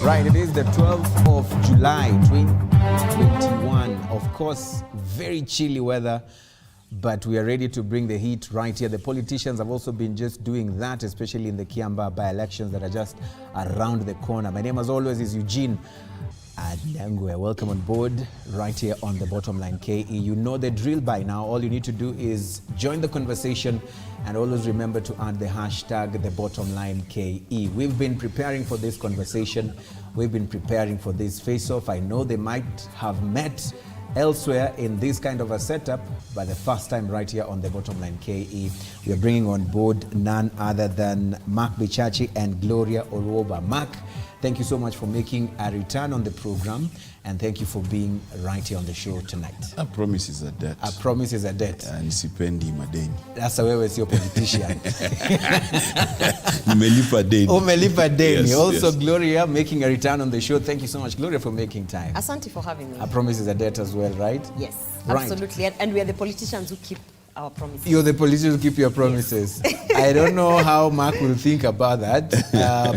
Right, it is the 12th of July, 2021. Of course, very chilly weather, but we are ready to bring the heat right here. The politicians have also been just doing that, especially in the Kiamba by-elections that are just around the corner. My name, as always, is Eugene Adlangwe. Welcome on board right here on The Bottom Line KE. You know the drill by now. All you need to do is join the conversation and always remember to add the hashtag The Bottom Line KE. We've been preparing for this conversation. We've been preparing for this face-off. I know they might have met elsewhere in this kind of a setup, but the first time right here on The Bottom Line KE. We are bringing on board none other than Mark Bichachi and Gloria Oroba. Mark, thank you so much for making a return on the program, and thank you for being right here on the show tonight. A promise is a debt. A promise is a debt. Nisipendi madeni. That's wewe sio politician. Nimelipa deni. Umelipa deni. Yes, also, yes. Gloria making a return on the show. Thank you so much, Gloria, for making time. Asante for having me. A promise is a debt as well, right? Yes, Right. absolutely. And we are the politicians who keep our promises. You're the politician who keep your promises. Yes. I don't know how Mark will think about that,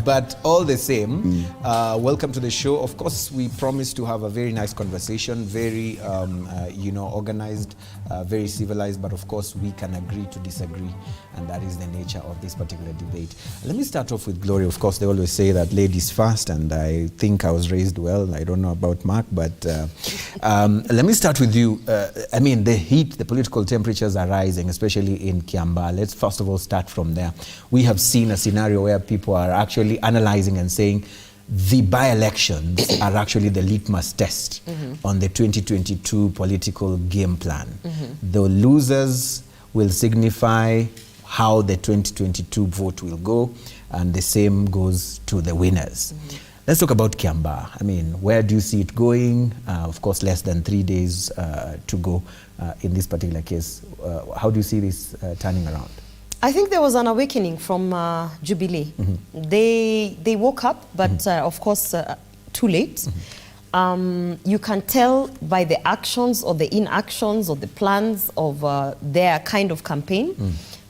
but all the same, welcome to the show. Of course, we promised to have a very nice conversation, very, organized, very civilized, but of course, we can agree to disagree, and that is the nature of this particular debate. Let me start off with Gloria. Of course, they always say that ladies first, and I think I was raised well. I don't know about Mark, but let me start with you. The heat, the political temperatures are rising, especially in Kiamba. Let's first of all start from there. We have seen a scenario where people are actually analyzing and saying the by-elections are actually the litmus test on the 2022 political game plan. The losers will signify how the 2022 vote will go, and the same goes to the winners. Let's talk about Kiamba. Where do you see it going? Of course, less than 3 days to go in this particular case. How do you see this turning around? I think there was an awakening from Jubilee. They woke up, but of course, too late. You can tell by the actions or the inactions or the plans of their kind of campaign.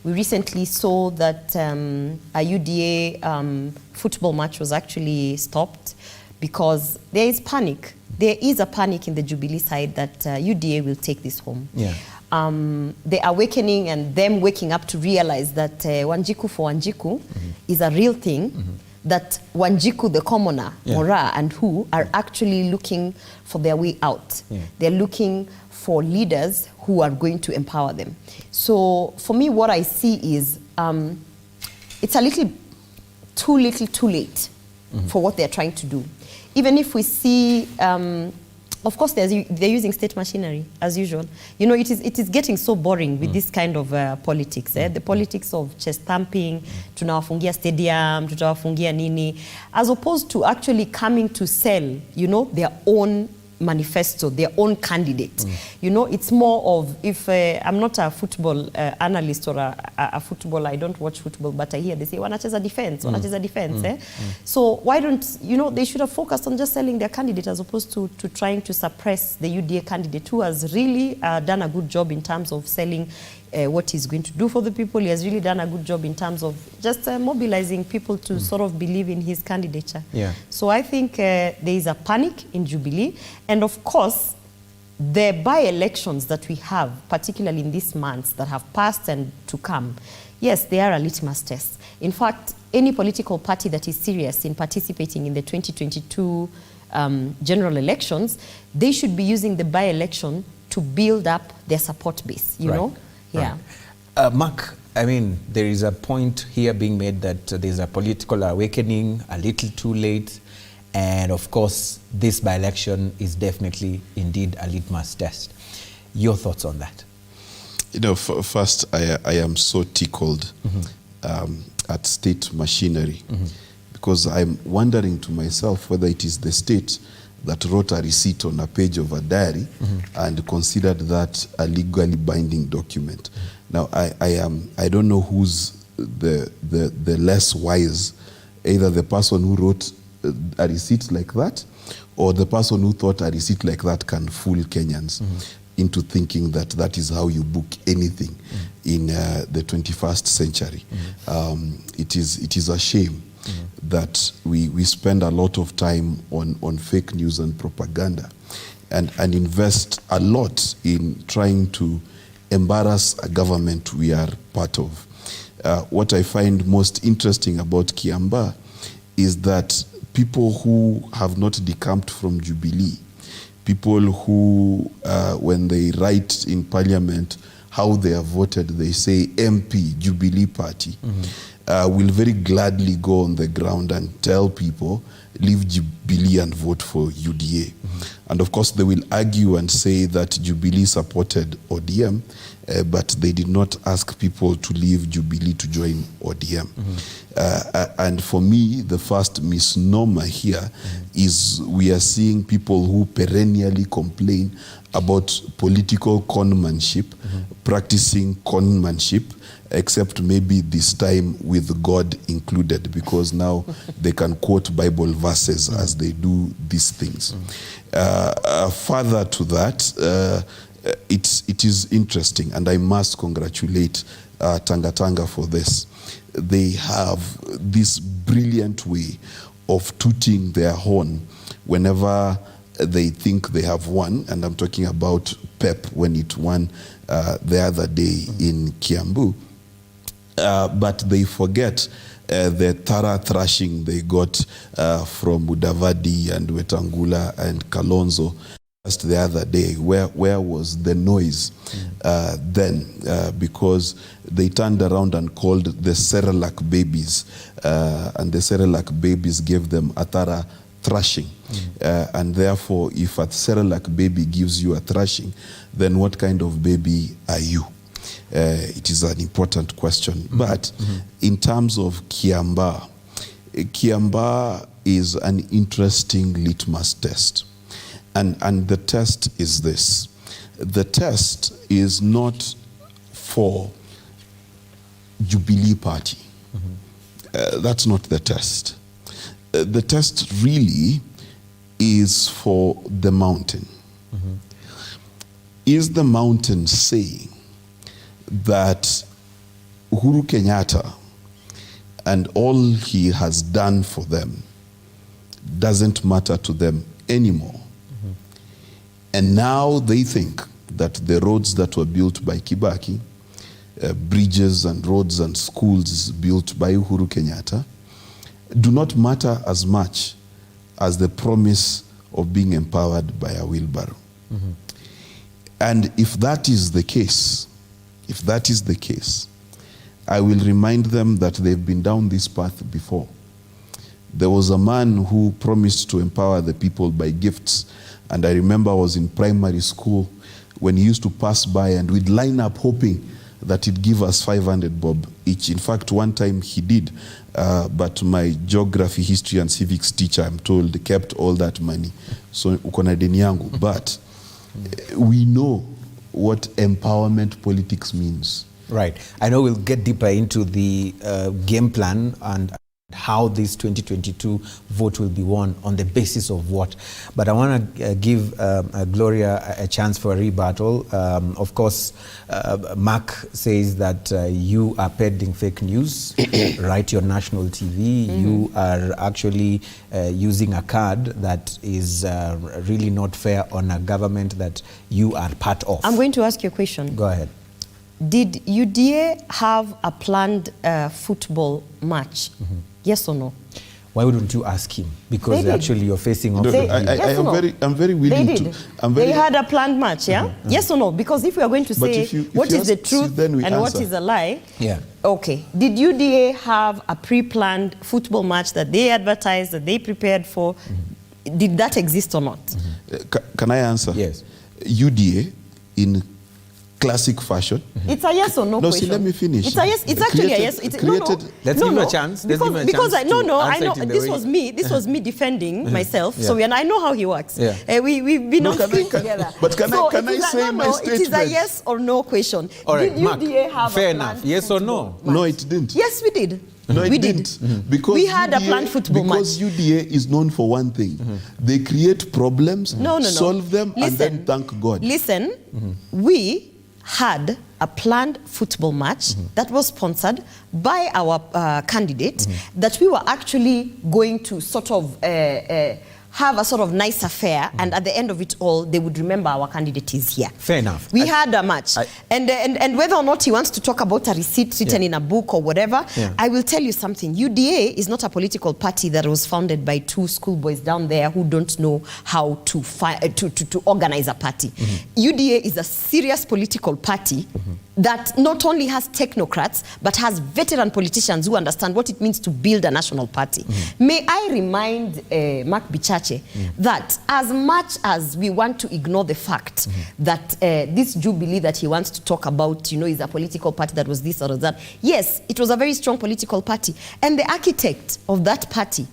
We recently saw that a UDA football match was actually stopped because there is panic. There is a panic in the Jubilee side that UDA will take this home. Yeah. The awakening and them waking up to realize that Wanjiku for Wanjiku is a real thing, that Wanjiku, the commoner, Mora and who are actually looking for their way out. They're looking for leaders who are going to empower them. So for me, what I see is it's a little too late for what they're trying to do. Even if we see, of course, they're using state machinery, as usual. You know, it is getting so boring with this kind of politics. The politics of chest thumping, tunawafungia stadium, tutawafungia nini, as opposed to actually coming to sell, their own manifesto, their own candidate. It's more of, if I'm not a football analyst or a football, I don't watch football, but I hear they say, wanacheza defense, wanacheza defense. So why don't, they should have focused on just selling their candidate as opposed to trying to suppress the UDA candidate who has really done a good job in terms of selling what he's going to do for the people. He has really done a good job in terms of just mobilizing people to sort of believe in his candidature. Yeah. So I think there is a panic in Jubilee. And of course, the by-elections that we have, particularly in these months that have passed and to come, yes, they are a litmus test. In fact, any political party that is serious in participating in the 2022 general elections, they should be using the by-election to build up their support base, you know? Yeah. Mark, there is a point here being made that there's a political awakening, a little too late, and of course, this by-election is definitely indeed a litmus test. Your thoughts on that? First, I am so tickled at state machinery because I'm wondering to myself whether it is the state that wrote a receipt on a page of a diary and considered that a legally binding document. Now, I don't know who's the less wise, either the person who wrote a receipt like that or the person who thought a receipt like that can fool Kenyans into thinking that that is how you book anything in the 21st century. It is a shame that we spend a lot of time on fake news and propaganda and invest a lot in trying to embarrass a government we are part of. What I find most interesting about Kiamba is that people who have not decamped from Jubilee, people who, when they write in Parliament how they have voted, they say MP, Jubilee Party, will very gladly go on the ground and tell people, leave Jubilee and vote for UDA. And of course, they will argue and say that Jubilee supported ODM, but they did not ask people to leave Jubilee to join ODM. And for me, the first misnomer here is we are seeing people who perennially complain about political conmanship, practicing conmanship, except maybe this time with God included, because now they can quote Bible verses as they do these things. Further to that, it is interesting, and I must congratulate Tanga Tanga for this. They have this brilliant way of tooting their horn whenever they think they have won, and I'm talking about PEP when it won the other day in Kiambu. But they forget the thorough thrashing they got from Mudavadi and Wetangula and Kalonzo just the other day. Where was the noise then? Because they turned around and called the Cerelac babies, and the Cerelac babies gave them a thorough thrashing. And therefore, if a Cerelac baby gives you a thrashing, then what kind of baby are you? It is an important question. But in terms of Kiamba, Kiamba is an interesting litmus test. And the test is this. The test is not for Jubilee Party. That's not the test. The test really is for the mountain. Is the mountain saying that Uhuru Kenyatta and all he has done for them doesn't matter to them anymore? And now they think that the roads that were built by Kibaki, bridges and roads and schools built by Uhuru Kenyatta, do not matter as much as the promise of being empowered by a wheelbarrow. And if that is the case, I will remind them that they've been down this path before. There was a man who promised to empower the people by gifts, and I remember I was in primary school when he used to pass by and we'd line up hoping that he'd give us 500 bob each. In fact, one time he did, but my geography, history, and civics teacher, I'm told, kept all that money. So uko na deni yangu. But we know what empowerment politics means. Right. I know we'll get deeper into the game plan and how this 2022 vote will be won on the basis of what. But I want to give Gloria a chance for a rebuttal. Of course, Mark says that you are peddling fake news, right? Your national TV. You are actually using a card that is really not fair on a government that you are part of. I'm going to ask you a question. Go ahead. Did UDA have a planned football match? Yes or no? Why wouldn't you ask him? Because actually you're facing off. I'm very willing to. They had a planned match, yeah? Yes or no? Because if we are going to say what is the truth and what is a lie, okay. Did UDA have a pre-planned football match that they advertised, that they prepared for? Did that exist or not? Can I answer? Yes. UDA in classic fashion. It's a yes or no question. See, let me finish. It's a yes. It's actually a yes. It's Let's give him a chance. Because I know. This was me. This was me defending myself. So I know how he works. We've been on screen together. But can I say my statement? It is a yes or no question. All right, Did UDA have fair a enough. planned Yes or no? No, it didn't. Yes, we did. No, we didn't. Because we had a planned football match. Because UDA is known for one thing. They create problems, solve them, and then thank God. Listen, we had a planned football match that was sponsored by our candidate, that we were actually going to sort of have a sort of nice affair, and at the end of it all, they would remember our candidate is here. Fair enough. We had a match. And whether or not he wants to talk about a receipt written in a book or whatever, I will tell you something. UDA is not a political party that was founded by two schoolboys down there who don't know how to organize a party. UDA is a serious political party that not only has technocrats, but has veteran politicians who understand what it means to build a national party. May I remind Mark Bichache that as much as we want to ignore the fact that this Jubilee that he wants to talk about, you know, is a political party that was this or that, yes, it was a very strong political party. And the architect of that party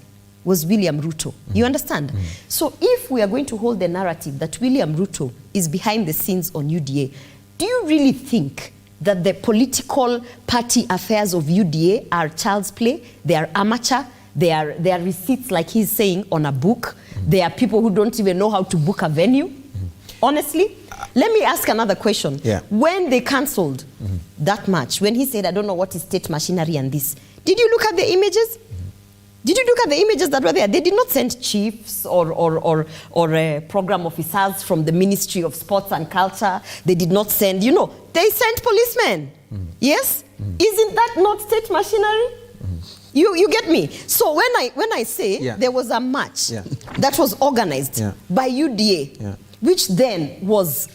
was William Ruto. You understand? So if we are going to hold the narrative that William Ruto is behind the scenes on UDA, do you really think that the political party affairs of UDA are child's play? They are amateur? They are receipts, like he's saying, on a book? They are people who don't even know how to book a venue? Honestly? Let me ask another question. When they cancelled that match, when he said, I don't know what is state machinery and this, did you look at the images? Did you look at the images that were there? They did not send chiefs or program officers from the Ministry of Sports and Culture. They did not send, you know, they sent policemen. Yes? Isn't that not state machinery? You get me? So when I say there was a match that was organized by UDA, which then was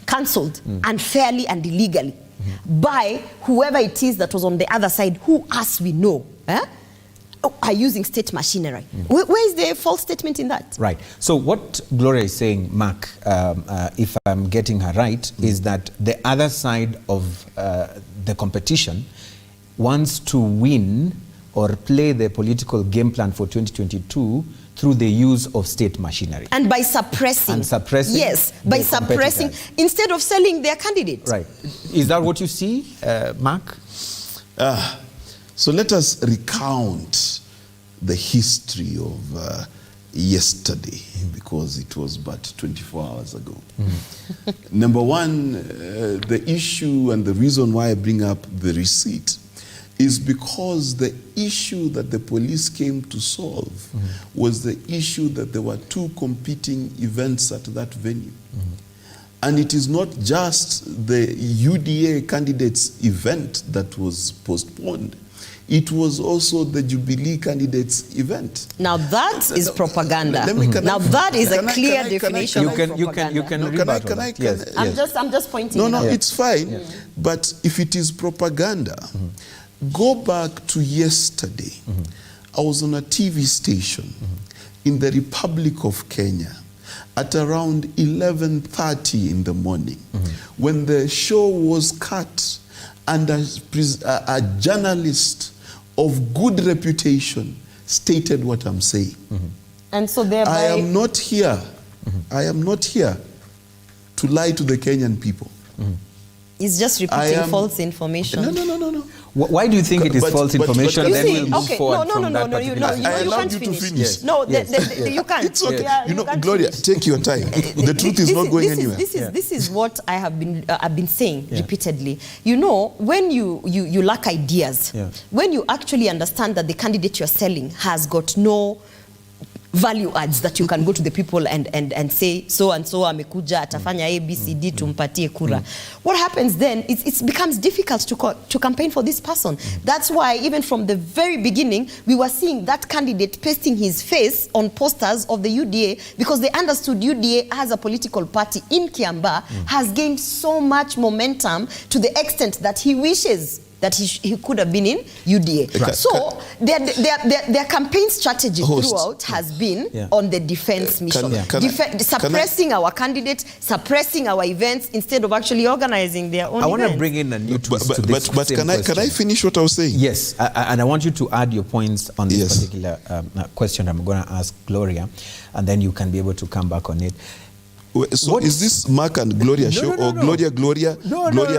cancelled unfairly and illegally by whoever it is that was on the other side, who, as we know, are using state machinery. Where is the false statement in that? Right. So what Gloria is saying, Mark, if I'm getting her right, is that the other side of the competition wants to win or play the political game plan for 2022 through the use of state machinery. And by suppressing. And suppressing. Yes, by suppressing, instead of selling their candidate. Right. Is that what you see, Mark? So let us recount the history of yesterday, because it was but 24 hours ago. Number one, the issue and the reason why I bring up the receipt is because the issue that the police came to solve was the issue that there were two competing events at that venue. And it is not just the UDA candidates event that was postponed. It was also the Jubilee candidates event. Now that is propaganda. Now that is a clear definition of propaganda. You can rebut on that. Yes. I'm just pointing No, it out. it's fine. But if it is propaganda, go back to yesterday. I was on a TV station in the Republic of Kenya at around 11:30 in the morning when the show was cut, and a journalist of good reputation stated what I'm saying. And so thereby, I am not here. I am not here to lie to the Kenyan people. it's just repeating false information. No. Why do you think it is false information? You then see, we'll move forward from that particular I you allowed can't you to finish. finish. No, you can't. It's okay. Yeah, you know, can't Gloria, finish. take your time. The truth is not going anywhere. This is what I have been saying repeatedly. You know, when you lack ideas, when you actually understand that the candidate you're selling has got no value adds that you can go to the people and say so and so amekuja atafanya ABCD tumpatie kura. What happens then is it becomes difficult to campaign for this person. That's why even from the very beginning we were seeing that candidate pasting his face on posters of the UDA, because they understood UDA as a political party in Kiamba has gained so much momentum to the extent that he wishes that he could have been in UDA. Right. So their campaign strategy throughout has been on the defense mission. Suppressing our candidates, suppressing our events, instead of actually organizing their own I want to events. bring in a new twist to this But same can I finish what I was saying? Yes, and I want you to add your points on this particular question I'm going to ask Gloria, and then you can be able to come back on it. So What- is this Mark and Gloria show or Gloria,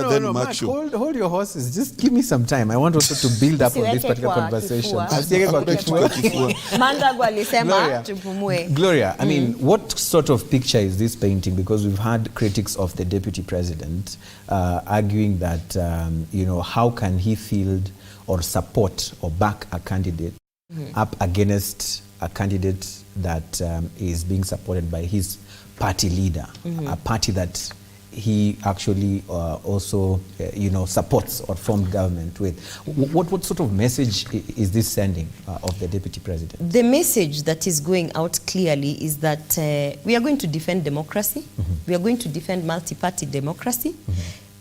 then Mark Mark, show? hold your horses. Just give me some time. I want also to build up on this Usiweke particular kwa conversation. kifua. Usiweke kwa kifua. Mandago alisema Gloria, tupumue. Gloria, I mean, what sort of picture is this painting? Because we've had critics of the deputy president arguing that, how can he field or support or back a candidate up against a candidate that is being supported by his party leader, a party that he actually also, supports or formed government with. What sort of message is this sending of the deputy president? The message that is going out clearly is that we are going to defend democracy. We are going to defend multi-party democracy.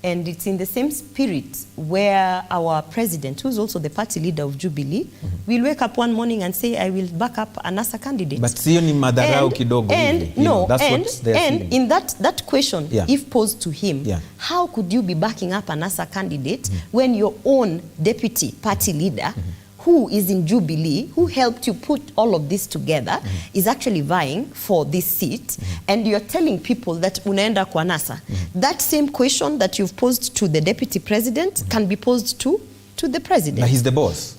And it's in the same spirit where our president, who's also the party leader of Jubilee, will wake up one morning and say, I will back up an NASA candidate. But siyo ni madarau kidogo hivi. And in that question, if posed to him, Yeah. how could you be backing up an NASA candidate when your own deputy party leader, who is in Jubilee, who helped you put all of this together, is actually vying for this seat, and you're telling people that unaenda kwa NASA? That same question that you've posed to the deputy president can be posed to the president. But he's the boss.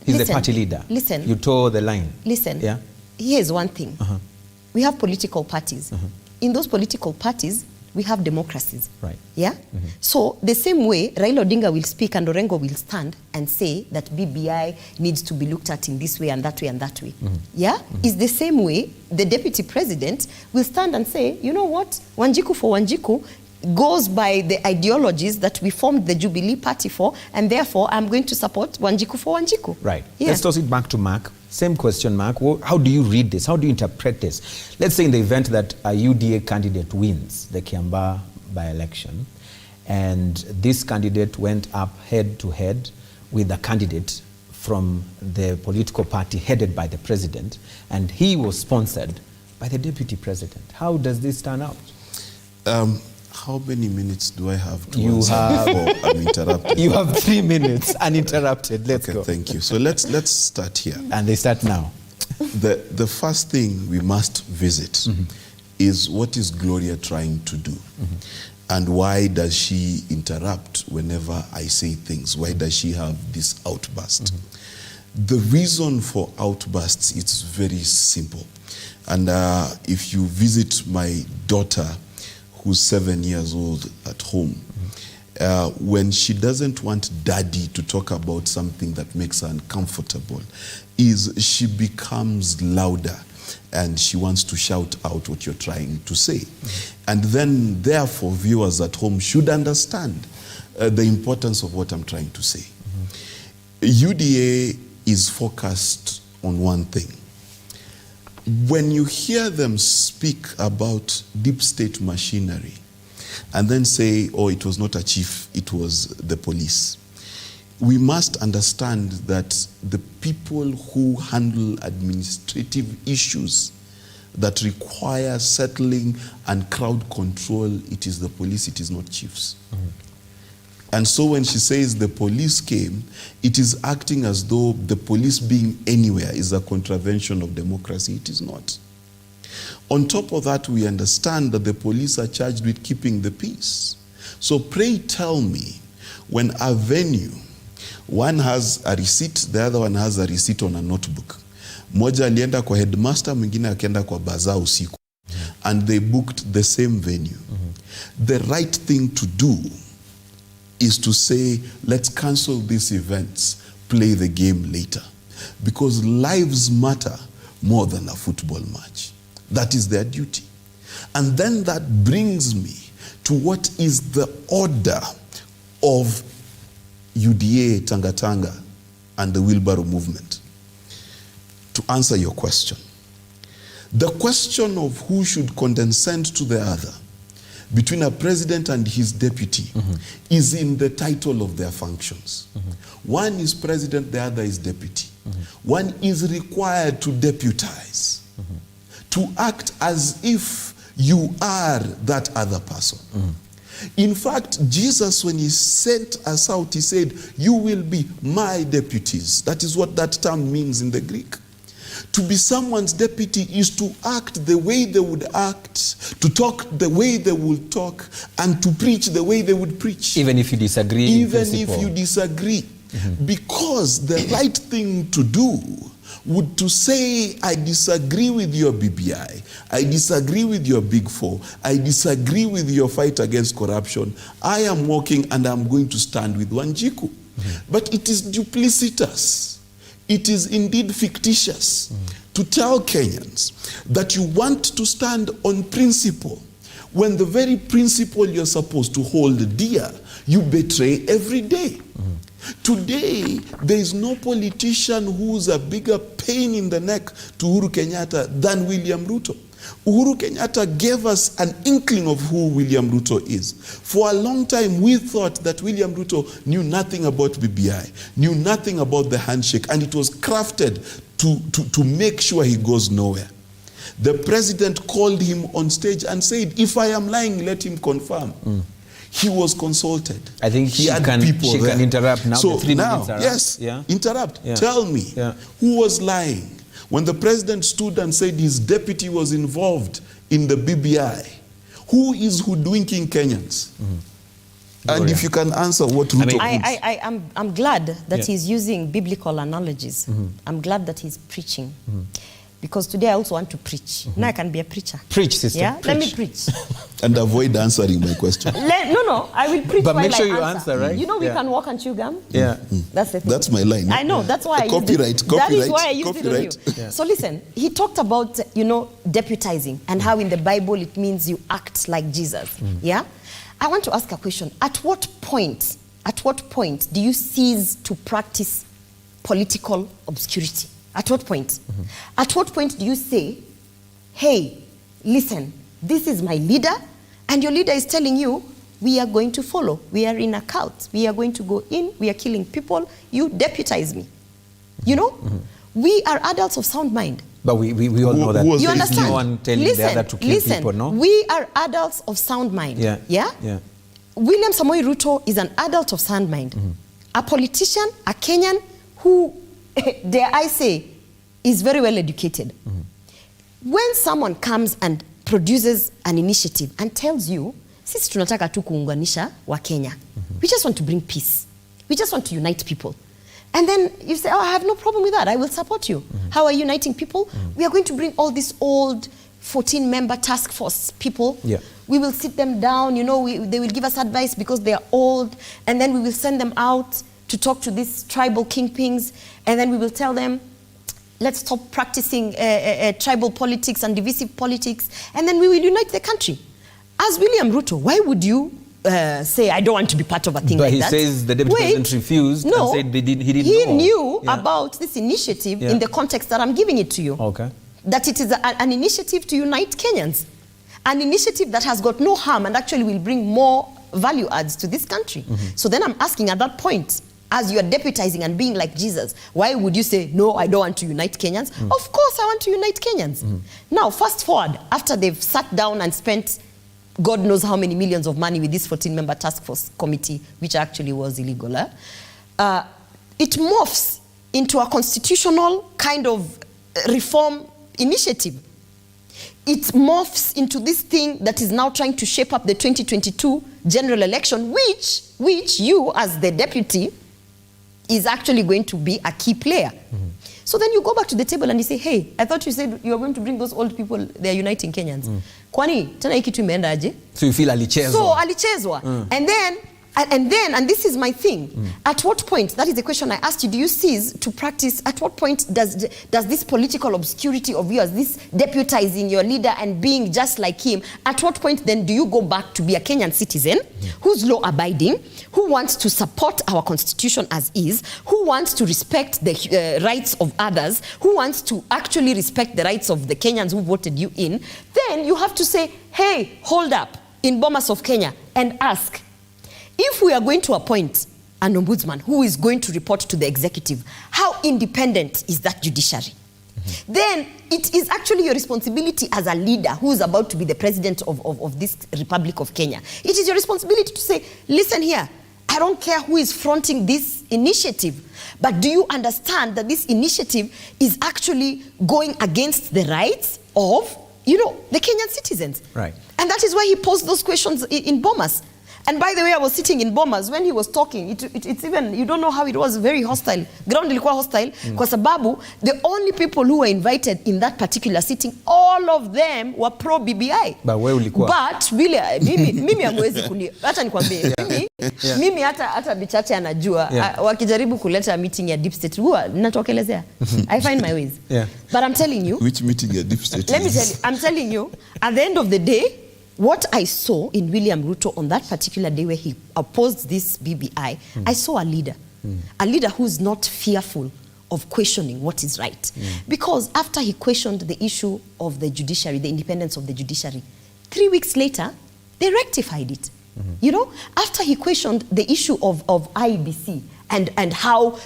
He's Listen, the party leader. listen. You toe the line. Listen, Yeah. here's one thing. We have political parties. In those political parties, we have democracies. Right. Yeah? So the same way Raila Odinga will speak and Orengo will stand and say that BBI needs to be looked at in this way and that way and that way. Yeah? Is the same way the deputy president will stand and say, you know what, Wanjiku for Wanjiku goes by the ideologies that we formed the Jubilee party for, and therefore I'm going to support Wanjiku for Wanjiku. Right. Yeah. Let's toss it back to Mark. Same question, Mark. How do you read this? How do you interpret this? Let's say in the event that a UDA candidate wins the Kiamba by-election, and this candidate went up head-to-head with a candidate from the political party headed by the president, and he was sponsored by the deputy president. How does this turn out? How many minutes do I have to You answer have- before I'm interrupted? You have 3 minutes uninterrupted. Let's Okay, go. thank you. So let's start here. And they start now. The first thing we must visit is what is Gloria trying to do? And why does she interrupt whenever I say things? Why does she have this outburst? The reason for outbursts, it's very simple. And if you visit my daughter, who's 7 years old at home, when she doesn't want daddy to talk about something that makes her uncomfortable, is she becomes louder and she wants to shout out what you're trying to say. And then, therefore, viewers at home should understand the importance of what I'm trying to say. UDA is focused on one thing. When you hear them speak about deep state machinery and then say, oh, it was not a chief, it was the police, we must understand that the people who handle administrative issues that require settling and crowd control, it is the police, it is not chiefs. And so when she says the police came, it is acting as though the police being anywhere is a contravention of democracy. It is not. On top of that, we understand that the police are charged with keeping the peace. So pray tell me, when a venue, one has a receipt, the other one has a receipt on a notebook. Moja alienda kwa headmaster, mwingine akienda kwa bazaar usiku. And they booked the same venue. The right thing to do is to say, let's cancel these events, play the game later. Because lives matter more than a football match. That is their duty. And then that brings me to what is the order of UDA, Tanga and the wheelbarrow movement. To answer your question, the question of who should condescend to the other between a president and his deputy is in the title of their functions. One is president, the other is deputy. One is required to deputize, to act as if you are that other person. In fact, Jesus, when he sent us out, he said, you will be my deputies. That is what that term means in the Greek. To be someone's deputy is to act the way they would act, to talk the way they would talk, and to preach the way they would preach. Even if you disagree. Even if you disagree. Because the right thing to do would to say, I disagree with your BBI, I disagree with your Big Four, I disagree with your fight against corruption. I am walking and I'm going to stand with Wanjiku. But it is duplicitous. It is indeed fictitious to tell Kenyans that you want to stand on principle when the very principle you're supposed to hold dear, you betray every day. Today, there is no politician who's a bigger pain in the neck to Uhuru Kenyatta than William Ruto. Uhuru Kenyatta gave us an inkling of who William Ruto is. For a long time, we thought that William Ruto knew nothing about BBI, knew nothing about the handshake, and it was crafted to make sure he goes nowhere. The president called him on stage and said, if I am lying, let him confirm. He was consulted. I think she can interrupt now. So the 3 now, minutes are yes, up. interrupt. Yeah. Tell me, who was lying? When the president stood and said his deputy was involved in the BBI, who is hoodwinking Kenyans? And if you can answer what Ruto I'm glad that he's using biblical analogies. I'm glad that he's preaching. Because today I also want to preach. Now I can be a preacher. Preach, sister. Yeah? Preach. Let me preach. and avoid answering my question. No, I will preach. But while make sure I you answer, right? You know we can walk and chew gum? Yeah. That's the thing. That's my line. I know, that's why I Copyright, used it. That is why I used copyright. it on you. Yeah. So listen, he talked about, deputizing and how in the Bible it means you act like Jesus. Yeah? I want to ask a question. At what point do you cease to practice political obscurity? At what point? At what point do you say, hey, listen, this is my leader, and your leader is telling you, we are going to follow. We are in a cult. We are going to go in. We are killing people. You deputize me. We are adults of sound mind. But we all know that. You understand? No one telling the other to kill people, no? We are adults of sound mind. Yeah. William Samoei Ruto is an adult of sound mind. A politician, a Kenyan who, dare I say, is very well educated. When someone comes and produces an initiative and tells you, sisi tunataka tu kuunganisha wa Kenya. We just want to bring peace. We just want to unite people. And then you say, oh, I have no problem with that. I will support you. How are you uniting people? We are going to bring all these old 14-member task force people. Yeah. We will sit them down. They will give us advice because they are old. And then we will send them out to talk to these tribal kingpins. And then we will tell them, let's stop practicing tribal politics and divisive politics. And then we will unite the country. As William Ruto, why would you say, I don't want to be part of a thing like that? But he says the deputy president refused and said he didn't know. He knew about this initiative in the context that I'm giving it to you. Okay. That it is an initiative to unite Kenyans. An initiative that has got no harm and actually will bring more value adds to this country. So then I'm asking at that point, as you are deputizing and being like Jesus, why would you say, no, I don't want to unite Kenyans? Of course I want to unite Kenyans. Now, fast forward, after they've sat down and spent God knows how many millions of money with this 14-member task force committee, which actually was illegal, it morphs into a constitutional kind of reform initiative. It morphs into this thing that is now trying to shape up the 2022 general election, which you, as the deputy, is actually going to be a key player. So then you go back to the table and you say, hey, I thought you said you were going to bring those old people, they are uniting Kenyans. Kwani, tena hiki tu imeenda aje? So you feel alichezwa. So alichezwa. And this is my thing. At what point, that is the question I asked you, do you cease to practice, at what point does this political obscurity of yours, this deputizing your leader and being just like him, at what point then do you go back to be a Kenyan citizen who's law-abiding, who wants to support our constitution as is, who wants to respect the rights of others, who wants to actually respect the rights of the Kenyans who voted you in? Then you have to say, hey, hold up in Bomas of Kenya and ask, if we are going to appoint an ombudsman who is going to report to the executive, how independent is that judiciary? Then it is actually your responsibility as a leader who is about to be the president of this Republic of Kenya. It is your responsibility to say, listen here, I don't care who is fronting this initiative, but do you understand that this initiative is actually going against the rights of, the Kenyan citizens? Right. And that is why he posed those questions in Bomas. And by the way, I was sitting in Bomas when he was talking. It's even, you don't know how it was very hostile. Ground ilikuwa hostile. Kwa sababu, the only people who were invited in that particular sitting, all of them were pro-BBI. But where ulikuwa? But, mimi amwezi kuni, hata nikwambie, mimi hata bichache anajua, wakijaribu kuleta meeting ya deep state, huwa natokelezea. I find my ways. But I'm telling you. Which meeting ya deep state? Let me tell you, I'm telling you, at the end of the day, what I saw in William Ruto on that particular day where he opposed this BBI, I saw a leader who's not fearful of questioning what is right. Because after he questioned the issue of the judiciary, the independence of the judiciary, 3 weeks later, they rectified it. After he questioned the issue of IEBC and how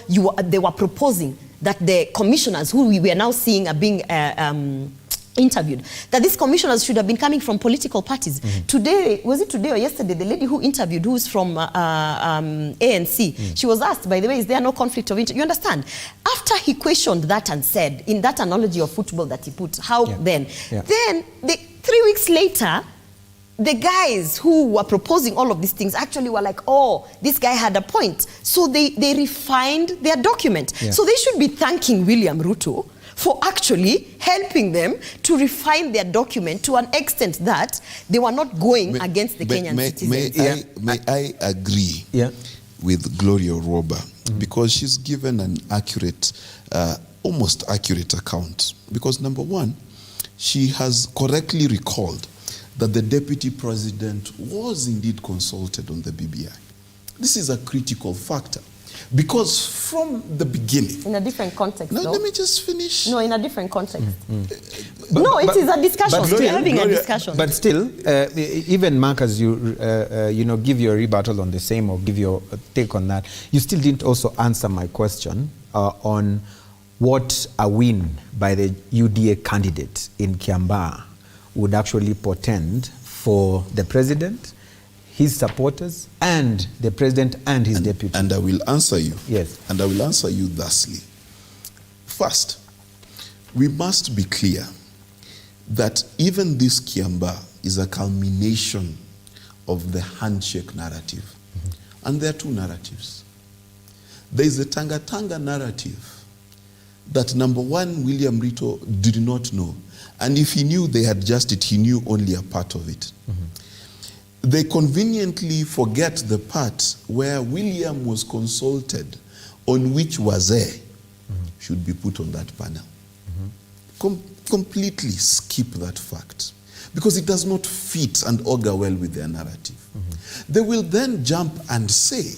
they were proposing that the commissioners who we are now seeing are being interviewed, that these commissioners should have been coming from political parties. Today, was it today or yesterday, the lady who interviewed, who's from ANC, she was asked, by the way, is there no conflict of interest? You understand? After he questioned that and said, in that analogy of football that he put, how then? Then, 3 weeks later, the guys who were proposing all of these things actually were like, oh, this guy had a point. So they refined their document. So they should be thanking William Ruto for actually helping them to refine their document to an extent that they were not going against the Kenyan citizens. May I agree with Gloria Roba, because she's given an accurate, almost accurate account. Because number one, she has correctly recalled that the deputy president was indeed consulted on the BBI. This is a critical factor. Because from the beginning... In a different context, no, let me just finish. No, in a different context. It is a discussion. We're having a discussion. But still, even Mark, as you give your rebuttal on the same or give your take on that, you still didn't also answer my question on what a win by the UDA candidate in Kiamba would actually portend for the president, his supporters, and the president and his deputy. And I will answer you. Yes. And I will answer you thusly. First, we must be clear that even this Kiamba is a culmination of the handshake narrative. And there are two narratives. There is a Tanga narrative that, number one, William Ruto did not know. And if he knew they had just it, he knew only a part of it. They conveniently forget the part where William was consulted on which Wazee should be put on that panel. Completely skip that fact, because it does not fit and augur well with their narrative. They will then jump and say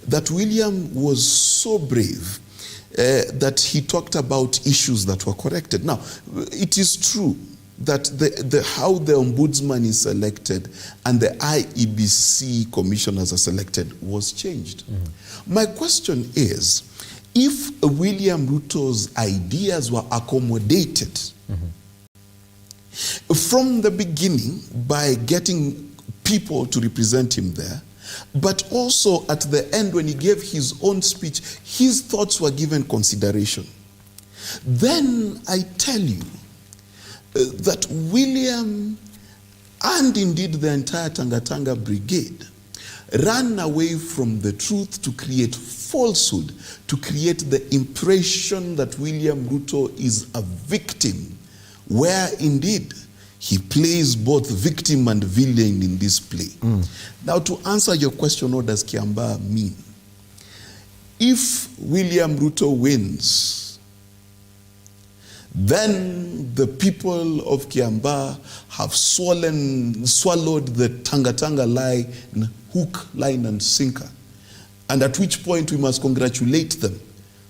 that William was so brave that he talked about issues that were corrected. Now, it is true that how the ombudsman is selected and the IEBC commissioners are selected was changed. My question is, if William Ruto's ideas were accommodated from the beginning by getting people to represent him there, but also at the end when he gave his own speech, his thoughts were given consideration, then I tell you, that William and indeed the entire Tanga brigade ran away from the truth to create falsehood, to create the impression that William Ruto is a victim, where indeed he plays both victim and villain in this play. Now, to answer your question, what does Kiamba mean? If William Ruto wins, then the people of Kiamba have swallowed the Tanga lie, hook, line, and sinker. And at which point we must congratulate them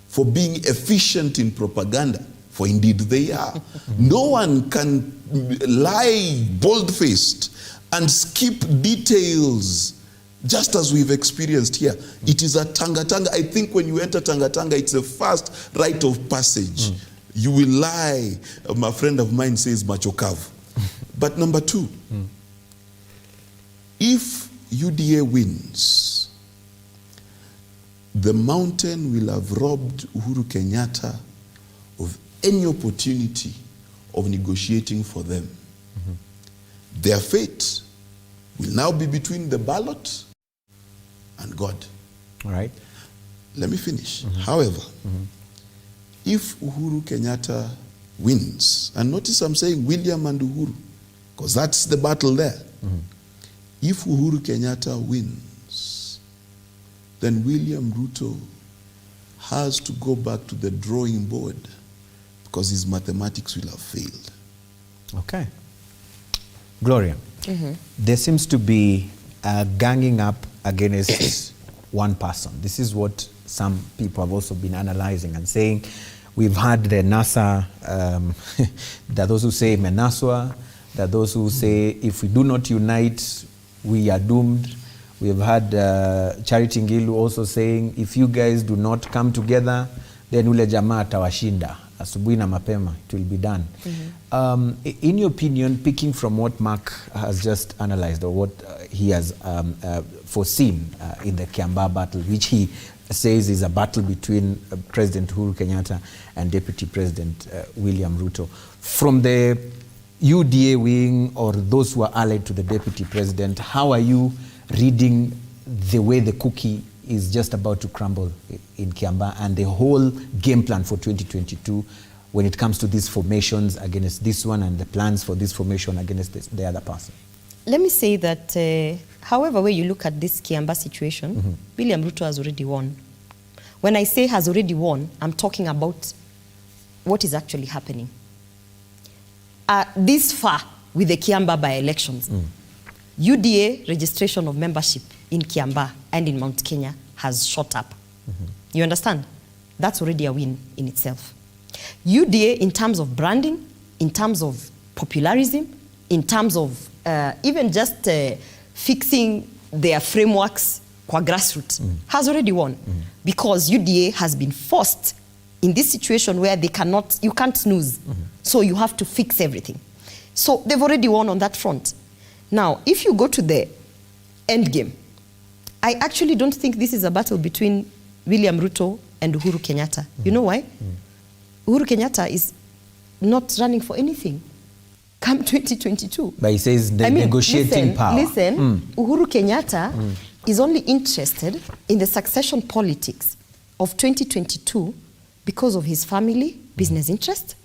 for being efficient in propaganda, for indeed they are. No one can lie bold-faced and skip details, just as we've experienced here. It is a Tanga. I think when you enter Tanga, it's the first rite of passage. You will lie. A friend of mine says machokavu. But number two, if UDA wins, the mountain will have robbed Uhuru Kenyatta of any opportunity of negotiating for them. Their fate will now be between the ballot and God. All right. Let me finish. However, if Uhuru Kenyatta wins, and notice I'm saying William and Uhuru, because that's the battle there. If Uhuru Kenyatta wins, then William Ruto has to go back to the drawing board because his mathematics will have failed. Okay. Gloria, there seems to be a ganging up against one person. This is what some people have also been analyzing and saying. We've had the NASA, there are those who say Menaswa, there are those who say if we do not unite, we are doomed. We have had Charity Ngilu also saying if you guys do not come together, then ule jamaa atawashinda. Asubuhi na mapema, it will be done. In your opinion, picking from what Mark has just analyzed or what he has foreseen in the Kiamba battle, which he says is a battle between President Uhuru Kenyatta and Deputy President William Ruto. From the UDA wing or those who are allied to the Deputy President, how are you reading the way the cookie is just about to crumble in Kiamba and the whole game plan for 2022 when it comes to these formations against this one and the plans for this formation against the other person? Let me say that however way you look at this Kiamba situation, William Ruto has already won. When I say has already won, I'm talking about what is actually happening. This far with the Kiamba by-elections, UDA registration of membership in Kiamba and in Mount Kenya has shot up. You understand? That's already a win in itself. UDA in terms of branding, in terms of popularism, in terms of even just fixing their frameworks kwa grassroots, has already won. Because UDA has been forced in this situation where they cannot, you can't snooze. So you have to fix everything. So they've already won on that front. Now, if you go to the end game, I actually don't think this is a battle between William Ruto and Uhuru Kenyatta. You know why? Uhuru Kenyatta is not running for anything come 2022. But he says the negotiating power. Listen, Uhuru Kenyatta is only interested in the succession politics of 2022 because of his family business interest,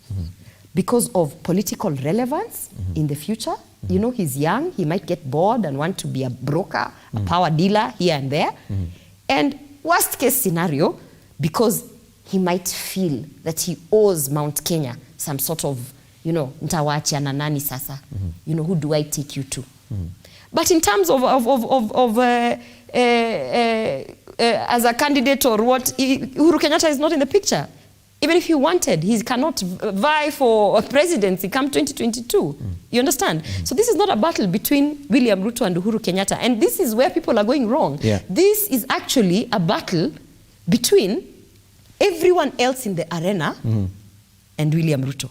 because of political relevance in the future. You know, he's young, he might get bored and want to be a broker, a power dealer here and there. And worst case scenario, because he might feel that he owes Mount Kenya some sort of, you know, ntawachiana nani sasa, you know, who do I take you to? But in terms of as a candidate or what, Uhuru Kenyatta is not in the picture. Even if he wanted, he cannot vie for a presidency come 2022. You understand? So this is not a battle between William Ruto and Uhuru Kenyatta. And this is where people are going wrong. This is actually a battle between everyone else in the arena and William Ruto.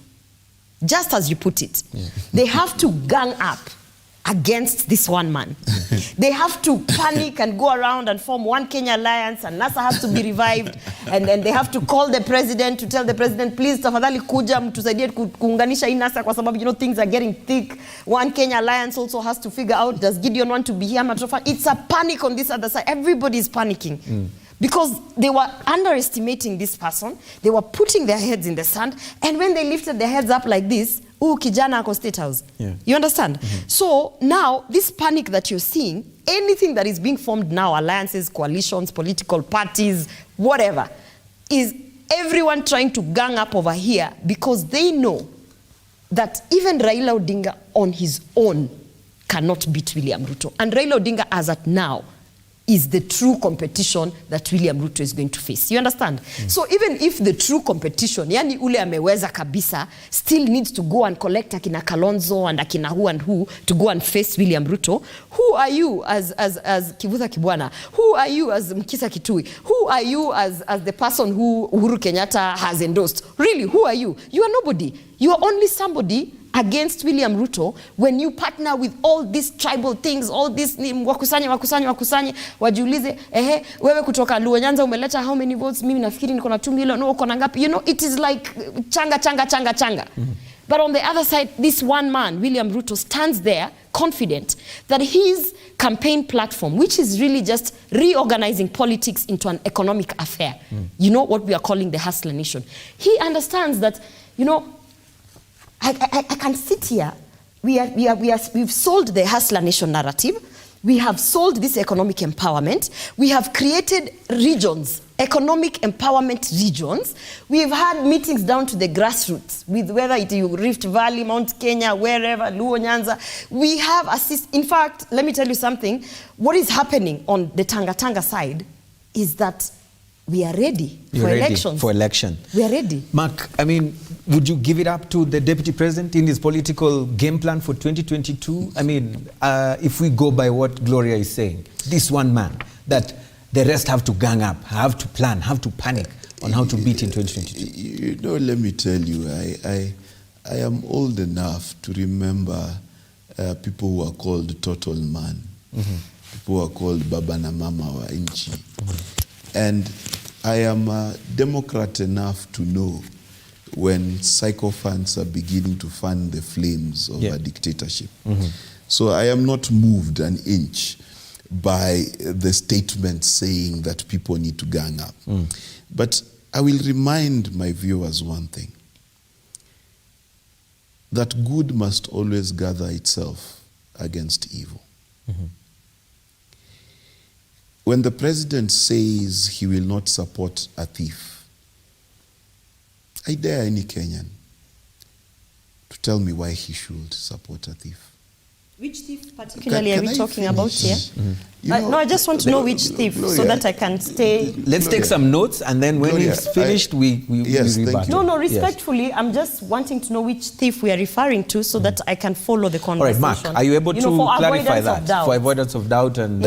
Just as you put it. They have to gang up against this one man. They have to panic and go around and form one Kenya alliance, and NASA has to be revived, and then they have to call the president to tell the president, please tafadhali kuja mtusaidie kuunganisha hii NASA kwa sababu, you know, things are getting thick. One Kenya alliance also has to figure out, does Gideon want to be here? It's a panic on this other side. Everybody is panicking. Because they were underestimating this person. They were putting their heads in the sand. And when they lifted their heads up like this, kijana ako State House. You understand? So now, this panic that you're seeing, anything that is being formed now, alliances, coalitions, political parties, whatever, is everyone trying to gang up over here because they know that even Raila Odinga on his own cannot beat William Ruto. And Raila Odinga, as at now, is the true competition that William Ruto is going to face. You understand? So even if the true competition, yani ule ameweza kabisa, still needs to go and collect akina Kalonzo and akina who and who to go and face William Ruto, who are you as Kivutha Kibwana? Who are you as Mkisa Kitui? Who are you as the person who Uhuru Kenyatta has endorsed? Really, who are you? You are nobody. You are only somebody against William Ruto when you partner with all these tribal things, all this wakusanye, wajiulize, wewe kutoka Luo Nyanza umeleta how many votes? Mimi nafikiri niko na 2 million, no, uko na ngapi? You know, it is like changa. But on the other side, this one man, William Ruto, stands there confident that his campaign platform, which is really just reorganizing politics into an economic affair, you know, what we are calling the hustler nation. He understands that, you know, I can sit here, we've sold the hustler nation narrative, we have sold this economic empowerment, we have created regions, economic empowerment regions. We've had meetings down to the grassroots, with whether it is Rift Valley, Mount Kenya, wherever, Luo Nyanza. We have in fact, let me tell you something, what is happening on the Tanga side is that we are ready for elections. For election. We are ready. Mark, I mean, would you give it up to the Deputy President in his political game plan for 2022? I mean, if we go by what Gloria is saying, this one man, that the rest have to gang up, have to plan, have to panic on how to beat in 2022. You know, let me tell you, I am old enough to remember people who are called total man, people who are called Baba na Mama wa Inchi. And I am a Democrat enough to know when sycophants are beginning to fan the flames of a dictatorship. So I am not moved an inch by the statement saying that people need to gang up. But I will remind my viewers one thing, that good must always gather itself against evil. When the president says he will not support a thief, I dare any Kenyan to tell me why he should support a thief. Which thief particularly are we talking about here? No, I just want to know which thief, Gloria, so that I can stay. Let's take some notes, and then when he's finished, we rebut. No, respectfully, I'm just wanting to know which thief we are referring to, so that I can follow the conversation. All right, Mark, are you able to clarify that? For avoidance of doubt. And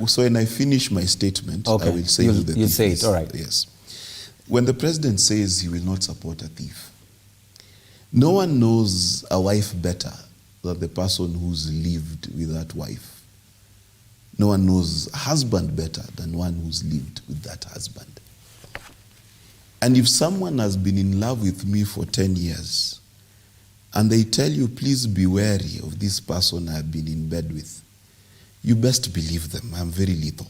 so when I finish my statement, I will say who the thief is. Say it, all right. Yes. When the president says he will not support a thief, no one knows a wife better than the person who's lived with that wife. No one knows a husband better than one who's lived with that husband. And if someone has been in love with me for 10 years, and they tell you, please be wary of this person I've been in bed with, you best believe them. I'm very lethal.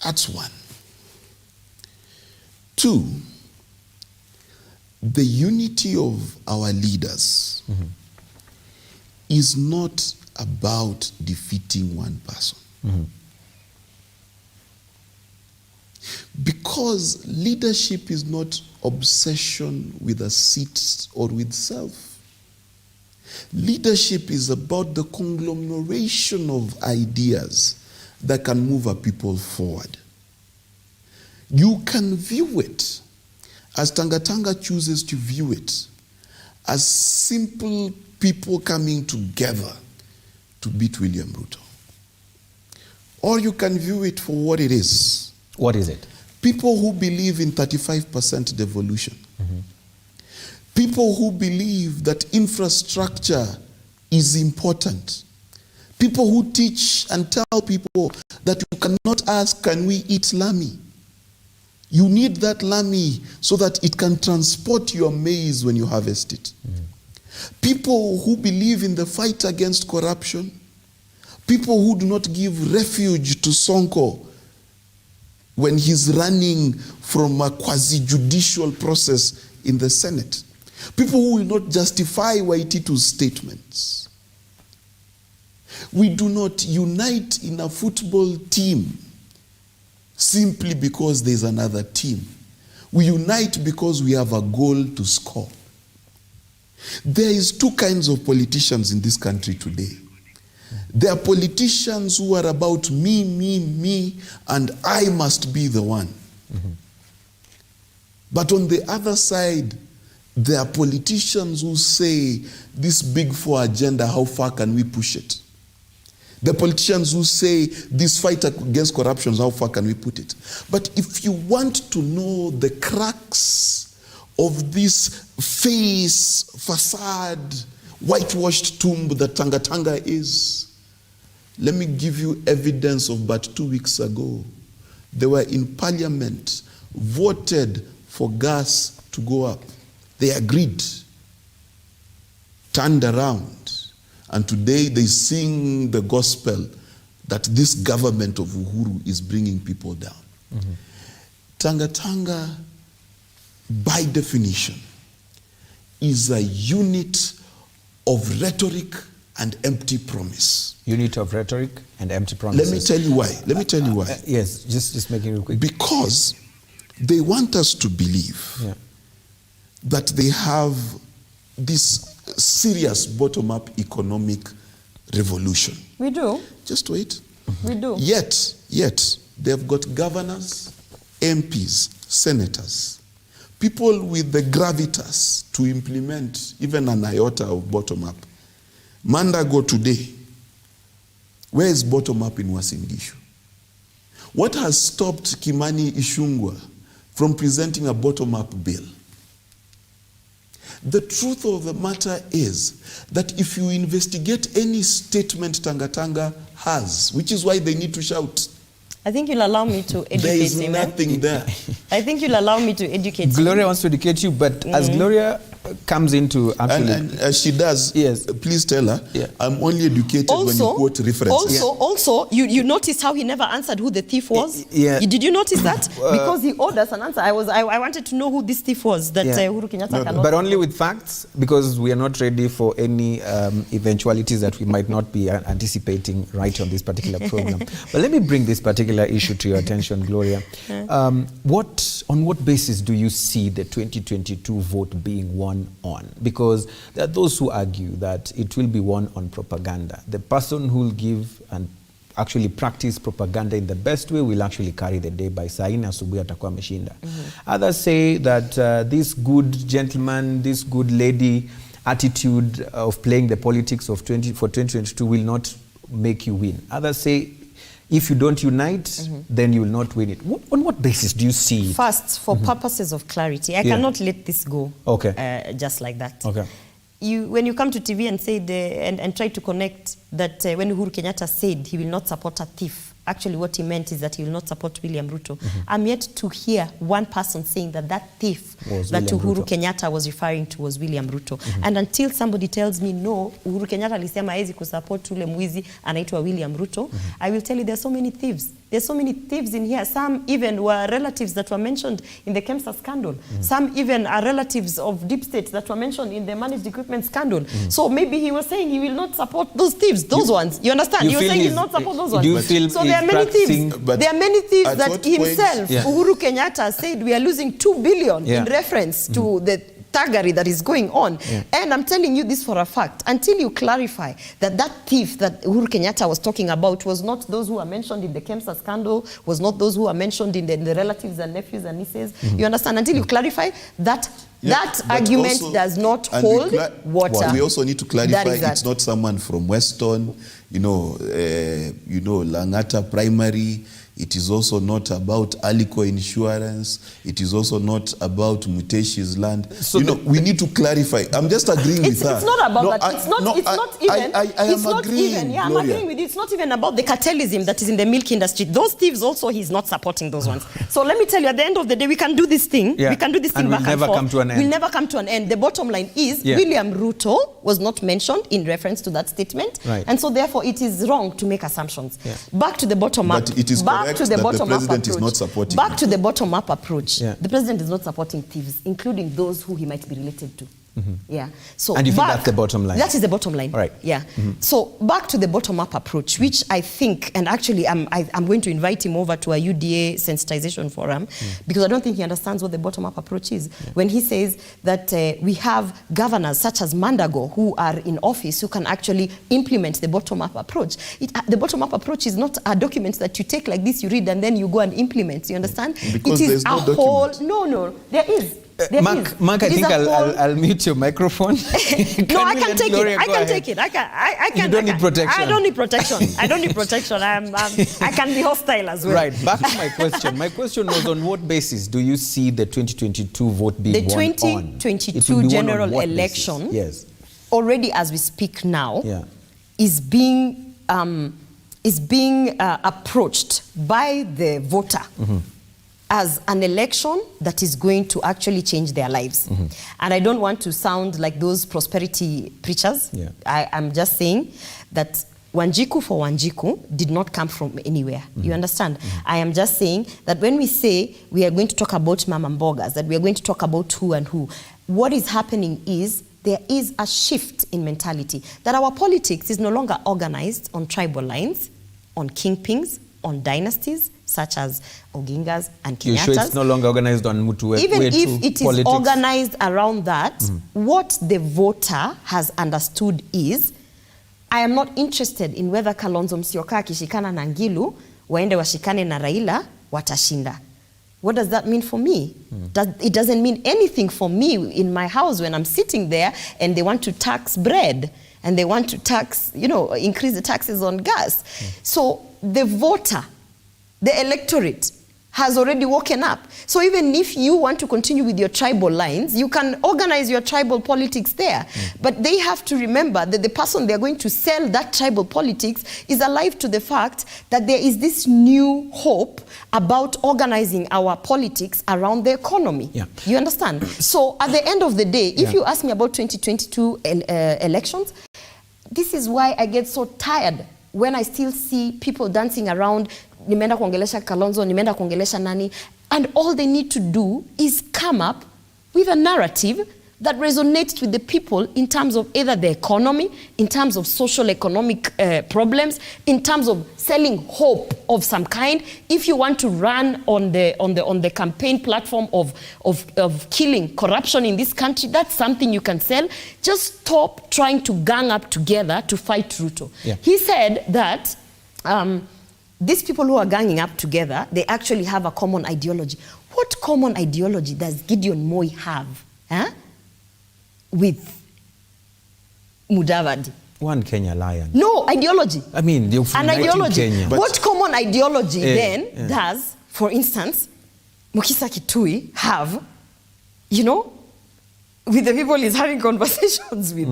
That's one. Two, the unity of our leaders is not about defeating one person. Because leadership is not obsession with a seat or with self. Leadership is about the conglomeration of ideas that can move a people forward. You can view it, as Tanga chooses to view it, as simple people coming together to beat William Ruto. Or you can view it for what it is. What is it? People who believe in 35% devolution. People who believe that infrastructure is important. People who teach and tell people that you cannot ask, can we eat lami? You need that lami so that it can transport your maize when you harvest it. People who believe in the fight against corruption. People who do not give refuge to Sonko when he's running from a quasi-judicial process in the Senate. People who will not justify Waititu's statements. We do not unite in a football team simply because there's another team. We unite because we have a goal to score. There is two kinds of politicians in this country today. There are politicians who are about me, and I must be the one. But on the other side, there are politicians who say, this big four agenda, how far can we push it? The politicians who say, this fight against corruption, how far can we put it? But if you want to know the crux of this facade, whitewashed tomb that Tanga is. Let me give you evidence of but 2 weeks ago. They were in parliament, voted for gas to go up. They agreed, turned around, and today they sing the gospel that this government of Uhuru is bringing people down. Tanga, by definition, is a unit of rhetoric and empty promise. Unit of rhetoric and empty promises. Let me tell you why. Yes, just making it real quick. Because they want us to believe that they have this serious bottom-up economic revolution. We do. Just wait. We do. Yet, they've got governors, MPs, senators, people with the gravitas to implement even an iota of bottom-up. Mandago today, where is bottom-up in Uasin Gishu? What has stopped Kimani Ichung'wah from presenting a bottom-up bill? The truth of the matter is that if you investigate any statement Tanga has, which is why they need to shout, I think you'll allow me to educate there is him. nothing there. I think you'll allow me to educate him. Gloria wants to educate you, but as Gloria comes into actually... And as she does, yes, please tell her, I'm only educated also, when you quote references. Also, you notice how he never answered who the thief was? Did you notice that? Because he owed us an answer. I wanted to know who this thief was that Uhuru Kenyatta cannot... But only with facts, because we are not ready for any eventualities that we might not be anticipating right on this particular program. But let me bring this particular issue to your attention, Gloria. On what basis do you see the 2022 vote being won on? Because there are those who argue that it will be won on propaganda. The person who will give and actually practice propaganda in the best way will actually carry the day by saini asubuhi atakuwa ameshinda. Others say that this good gentleman, this good lady attitude of playing the politics of 2022 will not make you win. Others say if you don't unite, then you will not win it. On what basis do you see it? First, for purposes of clarity, I cannot let this go just like that. Okay. When you come to TV and say and try to connect that when Uhuru Kenyatta said he will not support a thief, actually what he meant is that he will not support William Ruto. I'm yet to hear one person saying that thief that Uhuru Kenyatta was referring to was William Ruto. And until somebody tells me, no, Uhuru Kenyatta alisema hawezi kusupport ule mwizi anaitwa William Ruto, I will tell you there are so many thieves. There's so many thieves in here. Some even were relatives that were mentioned in the Kemsa scandal. Some even are relatives of deep state that were mentioned in the managed equipment scandal. So maybe he was saying he will not support those thieves, those ones. You understand? He was saying he will not support those ones. So there are many thieves. There are many thieves that himself, Uhuru Kenyatta, said we are losing 2 billion in reference to the thuggery that is going on. And I'm telling you this for a fact. Until you clarify that thief that Uhuru Kenyatta was talking about was not those who are mentioned in the Kemsa scandal, was not those who are mentioned in the relatives and nephews and nieces. You understand? Until you clarify that argument does not hold water. We also need to clarify it's not someone from Weston, Langata Primary. It is also not about Alico Insurance. It is also not about Muteshi's land. So we need to clarify. I'm just agreeing with her. It's not about that. It's not even. I'm agreeing. Yeah, I'm agreeing with you. It's not even about the cartelism that is in the milk industry. Those thieves also, he's not supporting those ones. So let me tell you, at the end of the day, we can do this thing. We can do this thing back and forth. We'll never come to an end. The bottom line is William Ruto was not mentioned in reference to that statement. And so therefore, it is wrong to make assumptions. Back to the bottom up. But it is correct that the president is not supporting. Back to the bottom-up approach. The president is not supporting thieves, including those who he might be related to. So and you think that's the bottom line? That is the bottom line. Right. So back to the bottom-up approach, which I think, and actually I'm going to invite him over to a UDA sensitization forum, because I don't think he understands what the bottom-up approach is. When he says that we have governors such as Mandago who are in office who can actually implement the bottom-up approach. The bottom-up approach is not a document that you take like this, you read, and then you go and implement. You understand? Because it is there's no a whole... document. No, there is. Mark, I think I'll mute your microphone. No, I can take it. I can take it. I can. You don't need protection. I don't need protection. I don't need protection. I can be hostile as well. Right. Back to my question. My question was, on what basis do you see the 2022 vote being won on? The 2022 general election, yes, already as we speak now, is being approached by the voter as an election that is going to actually change their lives. And I don't want to sound like those prosperity preachers. I'm just saying that Wanjiku for Wanjiku did not come from anywhere. You understand? I am just saying that when we say we are going to talk about Mama Mbogas, that we are going to talk about who and who, what is happening is there is a shift in mentality, that our politics is no longer organized on tribal lines, on kingpins, on dynasties, such as Ogingas and Kenyattas. You're sure it's no longer organized on Mutu? Even if it is organized around that, what the voter has understood is, I am not interested in whether Kalonzo Musyoka akishikana na Ngilu, waende washikane na Raila, watashinda. What does that mean for me? It doesn't mean anything for me in my house when I'm sitting there and they want to tax bread and they want to tax, increase the taxes on gas. So the voter, the electorate, has already woken up. So even if you want to continue with your tribal lines, you can organize your tribal politics there. But they have to remember that the person they're going to sell that tribal politics is alive to the fact that there is this new hope about organizing our politics around the economy. You understand? So at the end of the day, if you ask me about 2022 elections, this is why I get so tired when I still see people dancing around, nimeenda kuongelesha Kalonzo, nimeenda kuongelesha nani, and all they need to do is come up with a narrative that resonates with the people in terms of either the economy, in terms of social economic problems, in terms of selling hope of some kind. If you want to run on the campaign platform of killing corruption in this country, that's something you can sell. Just stop trying to gang up together to fight Ruto. He said that these people who are ganging up together, they actually have a common ideology. What common ideology does Gideon Moi have with Mudavadi? One Kenya lion. No, ideology. I mean, they're an ideology. Kenya. What common ideology then does, for instance, Mukisa Kitui have, with the people he's having conversations with?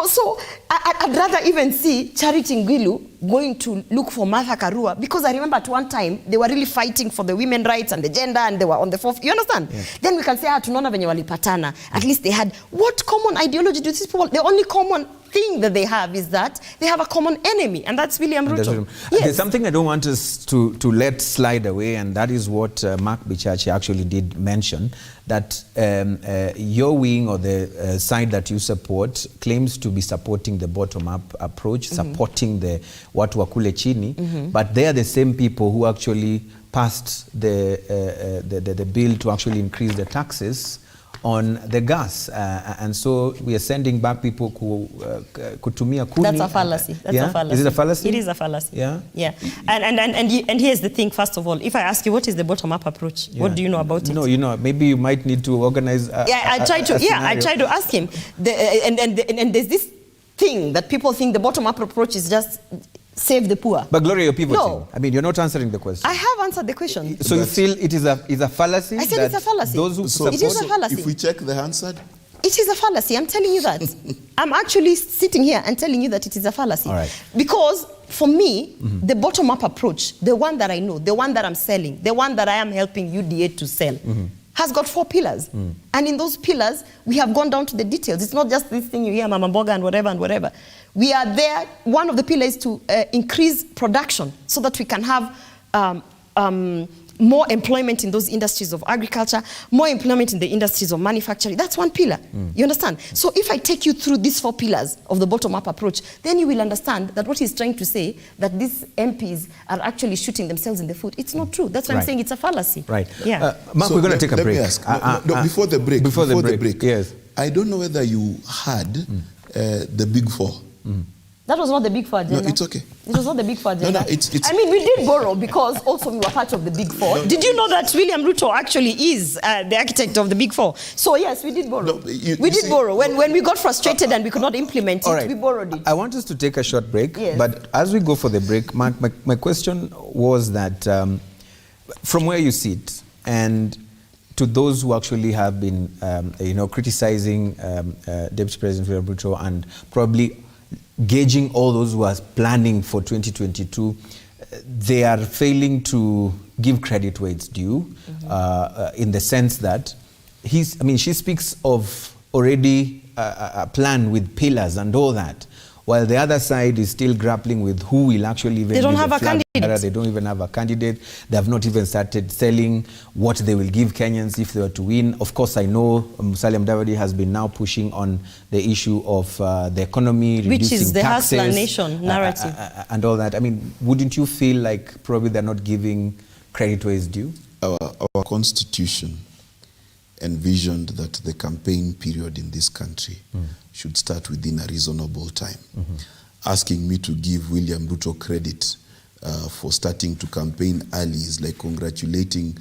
So I'd rather even see Charity Ngilu going to look for Martha Karua, because I remember at one time they were really fighting for the women rights and the gender, and they were on the fourth. You understand? Then we can say, tunaona venye walipatana. At least they had. What common ideology do these people? The only common thing that they have is that they have a common enemy, and that's William Ruto. There's something I don't want us to let slide away, and that is what Mark Bichachi actually did mention, that your wing, or the side that you support, claims to be supporting the bottom-up approach, supporting the watu wa kule chini, but they are the same people who actually passed the bill to actually increase the taxes on the gas, and so we are sending back people kutumia kuni. That's a fallacy. That's a fallacy. Is it a fallacy? It is a fallacy. Yeah. And here's the thing. First of all, if I ask you what is the bottom-up approach, what do you know about it? No, maybe you might need to organize. I try to ask him. And there's this thing that people think the bottom-up approach is just save the poor. But Gloria, you're pivoting. No. I mean, you're not answering the question. I have answered the question. So you feel it is a fallacy? I said it's a fallacy. Those who support, it is a fallacy. If we check the answer, it is a fallacy. I'm telling you that. I'm actually sitting here and telling you that it is a fallacy. All right. Because for me, the bottom-up approach, the one that I know, the one that I'm selling, the one that I am helping UDA to sell, has got 4 pillars. And in those pillars, we have gone down to the details. It's not just this thing you hear, Mama Mboga and whatever. We are there. One of the pillars is to increase production so that we can have more employment in those industries of agriculture, more employment in the industries of manufacturing. That's one pillar. You understand? So if I take you through these 4 pillars of the bottom-up approach, then you will understand that what he's trying to say, that these MPs are actually shooting themselves in the foot. It's not true. That's why I'm saying it's a fallacy. Right. Yeah. Mark, we're going to take a break. Let me ask. Before the break. Before the break. Yes. I don't know whether you heard the Big Four. That was not the Big Four agenda. No, it's okay. It was not the Big Four agenda. No, it's I mean, we did borrow because also we were part of the Big Four. Did you know that William Ruto actually is the architect of the Big Four? So yes, we did borrow. No, we did borrow. When we got frustrated and we could not implement it, right. we borrowed it. I want us to take a short break. Yes. But as we go for the break, Mark, my question was that from where you sit and to those who actually have been, criticizing Deputy President William Ruto and probably gauging all those who are planning for 2022, they are failing to give credit where it's due, in the sense that she speaks of already a plan with pillars and all that, while the other side is still grappling with who will actually even They don't be have the a flag bearer. candidate. They don't even have a candidate. They have not even started selling what they will give Kenyans if they were to win. Of course, I know Musalia Mudavadi has been now pushing on the issue of the economy, Which reducing is the taxes, hustler nation narrative. and all that. I mean, wouldn't you feel like probably they're not giving credit where it's due? Our constitution envisioned that the campaign period in this country should start within a reasonable time. Asking me to give William Ruto credit for starting to campaign early is like congratulating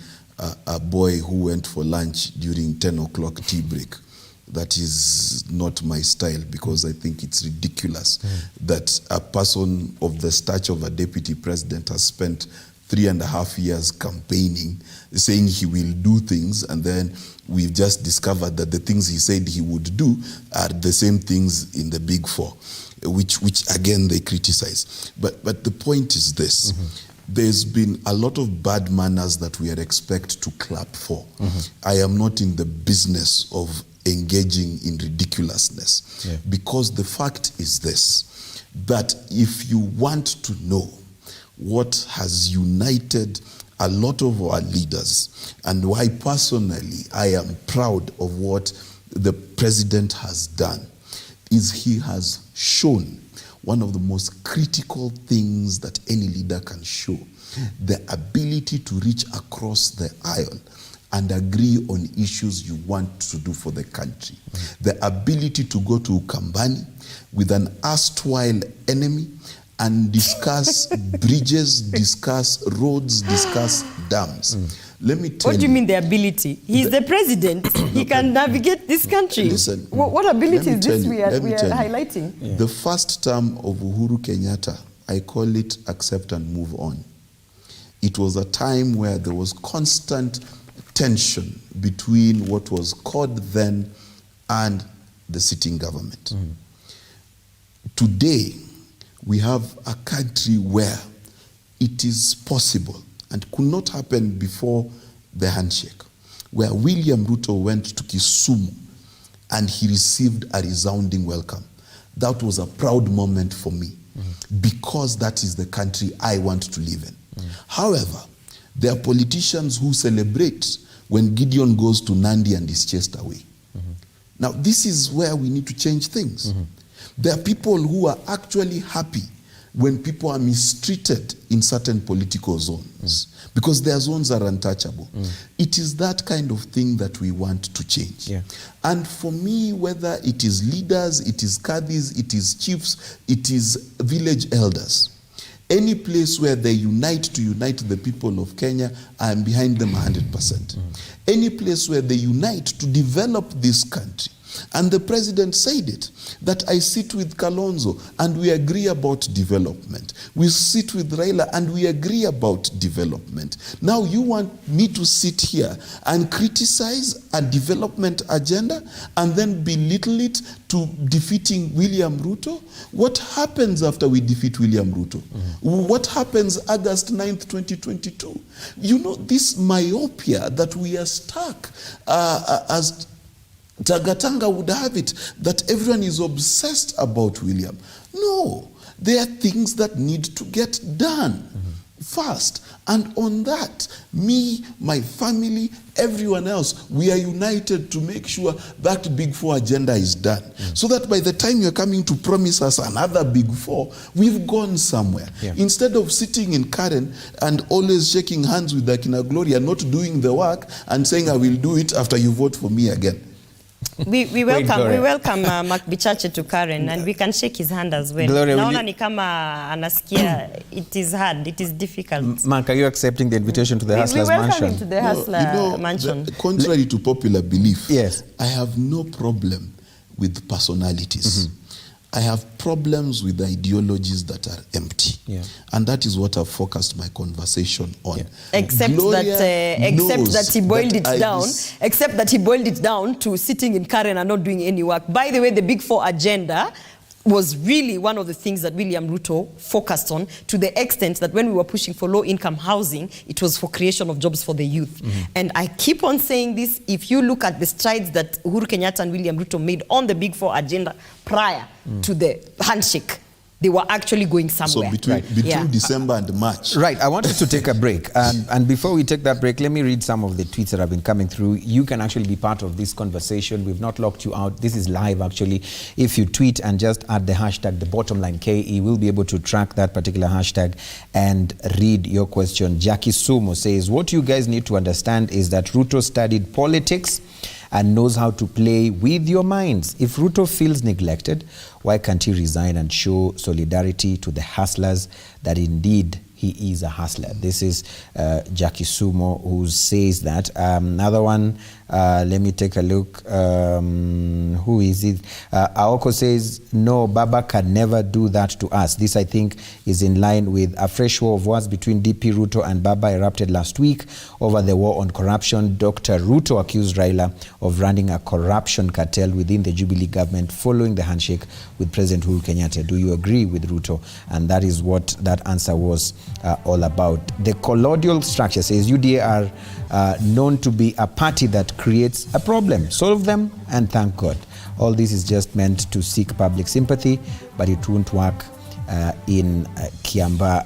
a boy who went for lunch during 10 o'clock tea break. That is not my style, because I think it's ridiculous that a person of the stature of a deputy president has spent 3.5 years campaigning, saying he will do things, and then we've just discovered that the things he said he would do are the same things in the Big Four, which again they criticize. But the point is this. There's been a lot of bad manners that we are expected to clap for. I am not in the business of engaging in ridiculousness, because the fact is this, that if you want to know what has united a lot of our leaders, and why personally I am proud of what the president has done, is he has shown one of the most critical things that any leader can show: the ability to reach across the aisle and agree on issues you want to do for the country. The ability to go to Ukambani with an erstwhile enemy and discuss bridges, discuss roads, discuss dams. Let me tell you. What do you mean the ability? He's the president. He can navigate this country. Listen, what ability is this we are let me tell you. highlighting? The first term of Uhuru Kenyatta, I call it accept and move on. It was a time where there was constant tension between what was CORD then and the sitting government. Today, we have a country where it is possible, and could not happen before the handshake, where William Ruto went to Kisumu and he received a resounding welcome. That was a proud moment for me, because that is the country I want to live in. However, there are politicians who celebrate when Gideon goes to Nandi and is chased away. Now, this is where we need to change things. There are people who are actually happy when people are mistreated in certain political zones, because their zones are untouchable. It is that kind of thing that we want to change. And for me, whether it is leaders, it is cadis, it is chiefs, it is village elders, any place where they unite to unite the people of Kenya, I am behind them 100%. Any place where they unite to develop this country. And the president said it, that I sit with Kalonzo and we agree about development. We sit with Raila and we agree about development. Now you want me to sit here and criticize a development agenda and then belittle it to defeating William Ruto? What happens after we defeat William Ruto? What happens August 9th, 2022? You know, this myopia that we are stuck as Tagatanga would have it, that everyone is obsessed about William. No, there are things that need to get done first. And on that, me, my family, everyone else, we are united to make sure that Big Four agenda is done. So that by the time you're coming to promise us another Big Four, we've gone somewhere. Instead of sitting in Karen and always shaking hands with Akina Gloria, not doing the work and saying, I will do it after you vote for me again. We welcome Mark Bichache to Karen, and we can shake his hand as well. Gloria, Naona ni kama anasikia it is hard, it is difficult. Mark, are you accepting the invitation to the Hustlers Mansion? We welcome him to the Hustler Mansion. Contrary to popular belief, yes, I have no problem with personalities. I have problems with ideologies that are empty. Yeah. And that is what I've focused my conversation on. Yeah. Except that he boiled it down to sitting in Karen and not doing any work. By the way, the Big Four agenda was really one of the things that William Ruto focused on, to the extent that when we were pushing for low-income housing, it was for creation of jobs for the youth. And I keep on saying this, if you look at the strides that Uhuru Kenyatta and William Ruto made on the Big Four agenda prior to the handshake, they were actually going somewhere. So between December and March. Right, I wanted to take a break. And before we take that break, let me read some of the tweets that have been coming through. You can actually be part of this conversation. We've not locked you out. This is live, actually. If you tweet and just add the hashtag, the bottom line KE, we'll be able to track that particular hashtag and read your question. Jackie Sumo says, what you guys need to understand is that Ruto studied politics and knows how to play with your minds. If Ruto feels neglected, why can't he resign and show solidarity to the hustlers that indeed he is a hustler? This is Jackie Sumo who says that. Another one, let me take a look. Who is it? Aoko says, no, Baba can never do that to us. This, I think, is in line with a fresh war of words between DP Ruto and Baba erupted last week over the war on corruption. Dr. Ruto accused Raila of running a corruption cartel within the Jubilee government following the handshake with President Uhuru Kenyatta. Do you agree with Ruto? And that is what that answer was all about. The colloidal structure says UDA are known to be a party that creates a problem. Solve them and thank God. All this is just meant to seek public sympathy, but it won't work in Kiamba.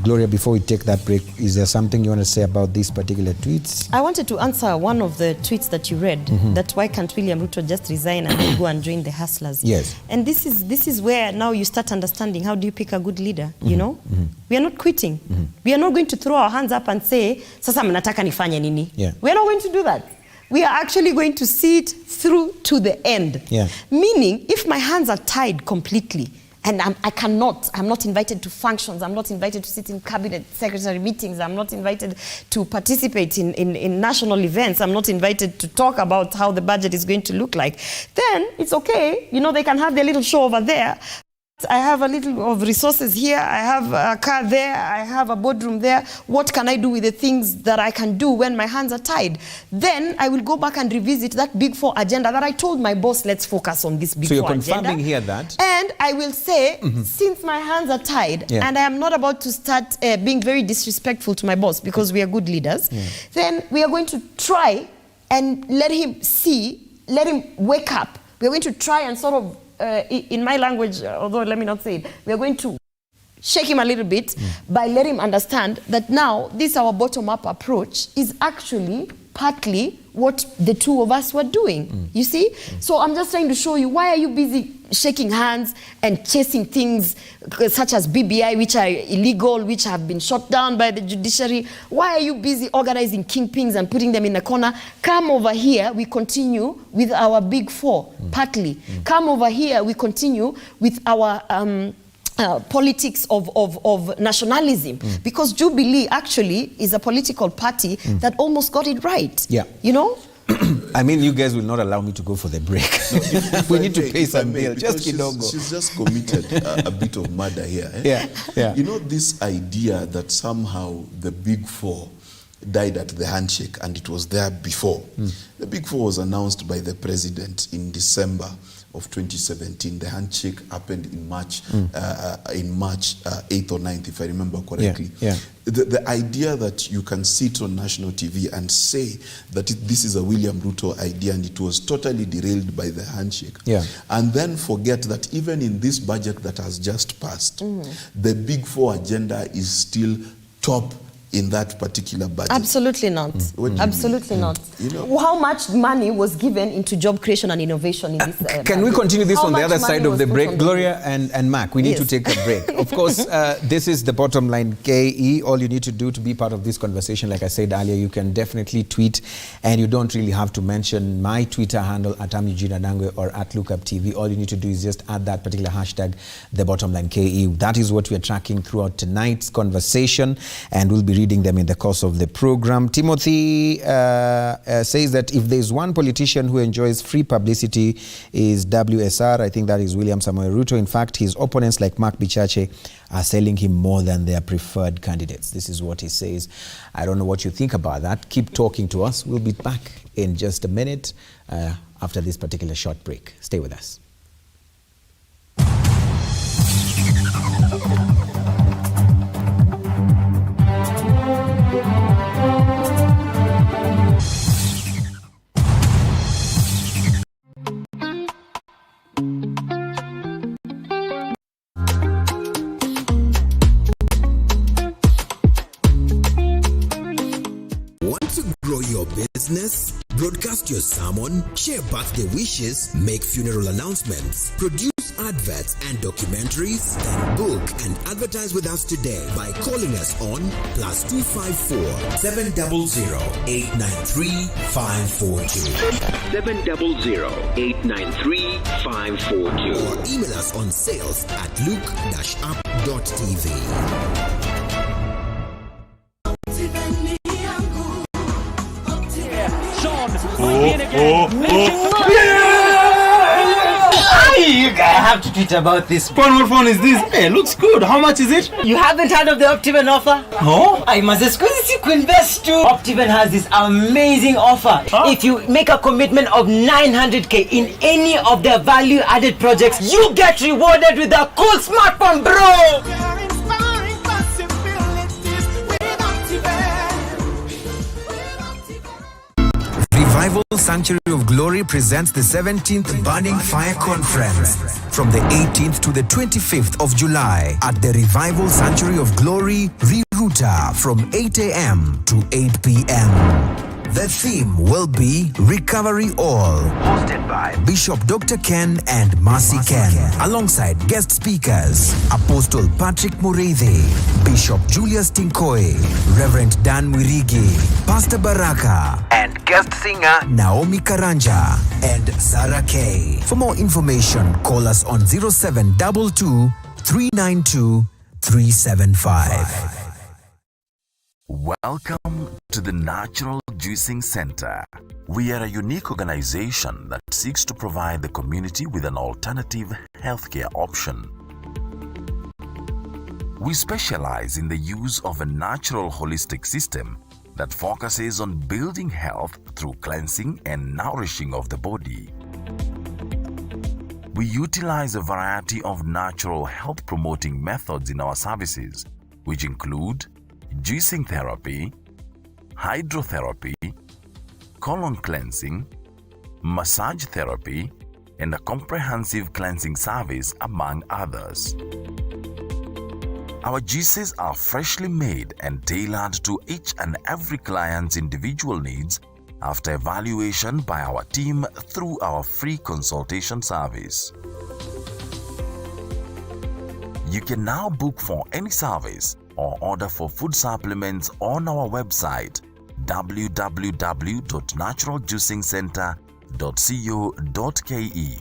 Gloria, before we take that break, is there something you want to say about these particular tweets? I wanted to answer one of the tweets that you read, that why can't William Ruto just resign and then go and join the hustlers? Yes. And this is where now you start understanding how do you pick a good leader, you know? We are not quitting. We are not going to throw our hands up and say, sasa mnataka nifanye nini? Yeah. We are not going to do that. We are actually going to see it through to the end. Yeah. Meaning, if my hands are tied completely, and I'm not invited to functions, I'm not invited to sit in cabinet secretary meetings, I'm not invited to participate in national events, I'm not invited to talk about how the budget is going to look like, then it's okay. You know, they can have their little show over there. I have a little of resources here, I have a car there, I have a boardroom there. What can I do with the things that I can do when my hands are tied? Then I will go back and revisit that Big Four agenda that I told my boss, let's focus on this Big Four agenda. So you're confirming here that? And I will say, since my hands are tied, and I am not about to start being very disrespectful to my boss because we are good leaders, then we are going to try and let him wake up. We are going to try and sort of, in my language, although let me not say it, we are going to shake him a little bit by letting him understand that now this our bottom-up approach is actually partly what the two of us were doing. You see? So I'm just trying to show you, why are you busy shaking hands and chasing things such as BBI, which are illegal, which have been shut down by the judiciary? Why are you busy organizing kingpins and putting them in a corner? Come over here, we continue with our Big Four, partly. Come over here, we continue with our politics of nationalism, because Jubilee actually is a political party that almost got it right. Yeah. You know? I mean, you guys will not allow me to go for the break. We need to pay some bill. Just kidogo. She's just committed a bit of murder here. Yeah. You know, this idea that somehow the Big Four died at the handshake and it was there before. The Big Four was announced by the president in December of 2017. The handshake happened in March 8th or 9th, if I remember correctly. The idea that you can sit on national TV and say that this is a William Ruto idea and it was totally derailed by the handshake, and then forget that even in this budget that has just passed, the Big Four agenda is still top in that particular budget. Absolutely not. Absolutely not. You know, how much money was given into job creation and innovation in this? Can we continue this on the other side of the break? Gloria and and Mark, we need to take a break. Of course, this is the bottom line KE. All you need to do to be part of this conversation, like I said earlier, you can definitely tweet, and you don't really have to mention my Twitter handle at Eugene Adangwe or at LookUpTV. All you need to do is just add that particular hashtag, the bottom line KE. That is what we are tracking throughout tonight's conversation, and we'll be reading them in the course of the program. Timothy says that if there's one politician who enjoys free publicity is WSR. I think that is William Samoei Ruto. In fact, his opponents like Mark Bichache are selling him more than their preferred candidates. This is what he says. I don't know what you think about that. Keep talking to us. We'll be back in just a minute after this particular short break. Stay with us. Business, broadcast your sermon, share birthday wishes, make funeral announcements, produce adverts and documentaries, then book and advertise with us today by calling us on +254 700 893 542 700 893 542 or email us on sales@look-up.tv. You guys have to tweet about this. What phone is this? Hey, looks good. How much is it? You haven't heard of the Optiven offer? No. I must squeeze you invest too. Optiven has this amazing offer. If you make a commitment of 900k in any of their value-added projects, you get rewarded with a cool smartphone, bro. Revival Sanctuary of Glory presents the 17th Burning Fire Conference from the 18th to the 25th of July at the Revival Sanctuary of Glory, Ruto, from 8 a.m. to 8 p.m. The theme will be Recovery All, hosted by Bishop Dr. Ken and Mercy Ken, alongside guest speakers Apostle Patrick Mureithi, Bishop Julius Tinkoe, Reverend Dan Mwirigi, Pastor Baraka, and guest singer Naomi Karanja and Sarah K. For more information, call us on 0722 392 375. Welcome to the Natural Juicing Center. We are a unique organization that seeks to provide the community with an alternative healthcare option. We specialize in the use of a natural holistic system that focuses on building health through cleansing and nourishing of the body. We utilize a variety of natural health promoting methods in our services, which include juicing therapy, hydrotherapy, colon cleansing, massage therapy, and a comprehensive cleansing service, among others. Our juices are freshly made and tailored to each and every client's individual needs after evaluation by our team through our free consultation service. You can now book for any service or order for food supplements on our website www.naturaljuicingcenter.co.ke.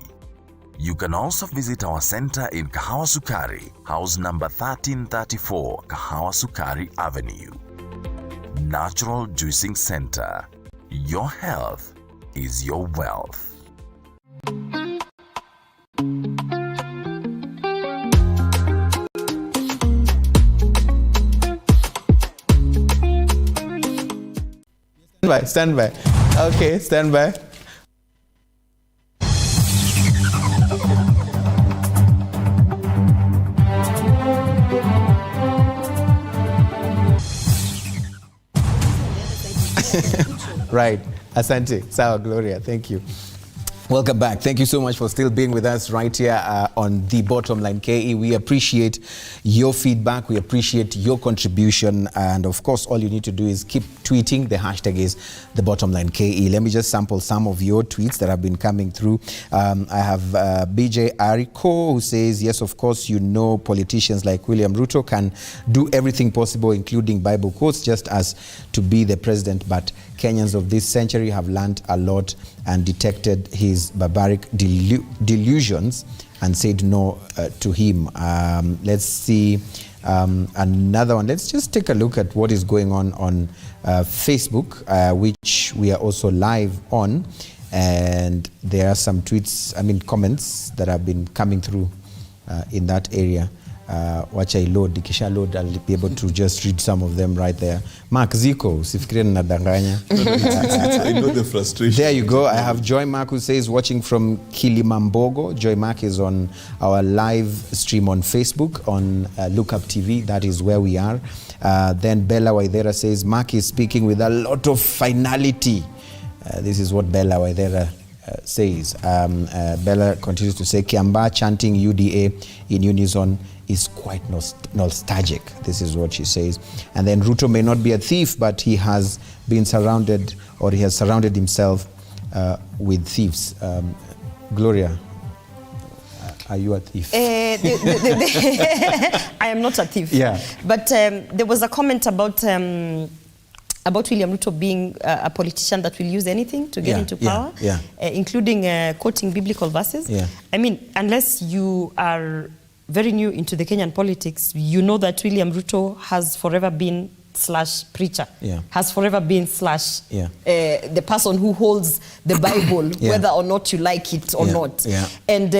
You can also visit our center in Kahawa Sukari, house number 1334, Kahawa Sukari Avenue. Natural Juicing Center. Your health is your wealth. Stand by. Okay, stand by. Right. Asante. Sawa, Gloria. Thank you. Welcome back. Thank you so much for still being with us right here on The Bottom Line KE. We appreciate your feedback. We appreciate your contribution. And of course, all you need to do is keep tweeting. The hashtag is The Bottom Line KE. Let me just sample some of your tweets that have been coming through. I have BJ Ariko who says, yes, of course, you know, politicians like William Ruto can do everything possible, including Bible quotes, just as to be the president. But Kenyans of this century have learned a lot and detected his barbaric delusions and said no to him. Let's see another one. Let's just take a look at what is going on Facebook, which we are also live on. And there are some tweets, comments that have been coming through in that area. Watch I load, ikisha load, I'll be able to just read some of them right there. Mark Ziko, usifikiri nadanganya. I know the frustration. There you go. I have Joy Mark who says, watching from Kilimambogo. Joy Mark is on our live stream on Facebook on Lookup TV. That is where we are. Then Bella Waithera says, Mark is speaking with a lot of finality. This is what Bella Waithera says. Bella continues to say, Kiamba chanting UDA in unison is quite nostalgic. This is what she says. And then Ruto may not be a thief, but he has been surrounded, or he has surrounded himself with thieves. Gloria, are you a thief? I am not a thief. Yeah. But there was a comment about William Ruto being a politician that will use anything to get into power, including quoting biblical verses. Yeah. Unless you are very new into the Kenyan politics, you know that William Ruto has forever been /preacher, has forever been the person who holds the Bible, whether or not you like it or not. And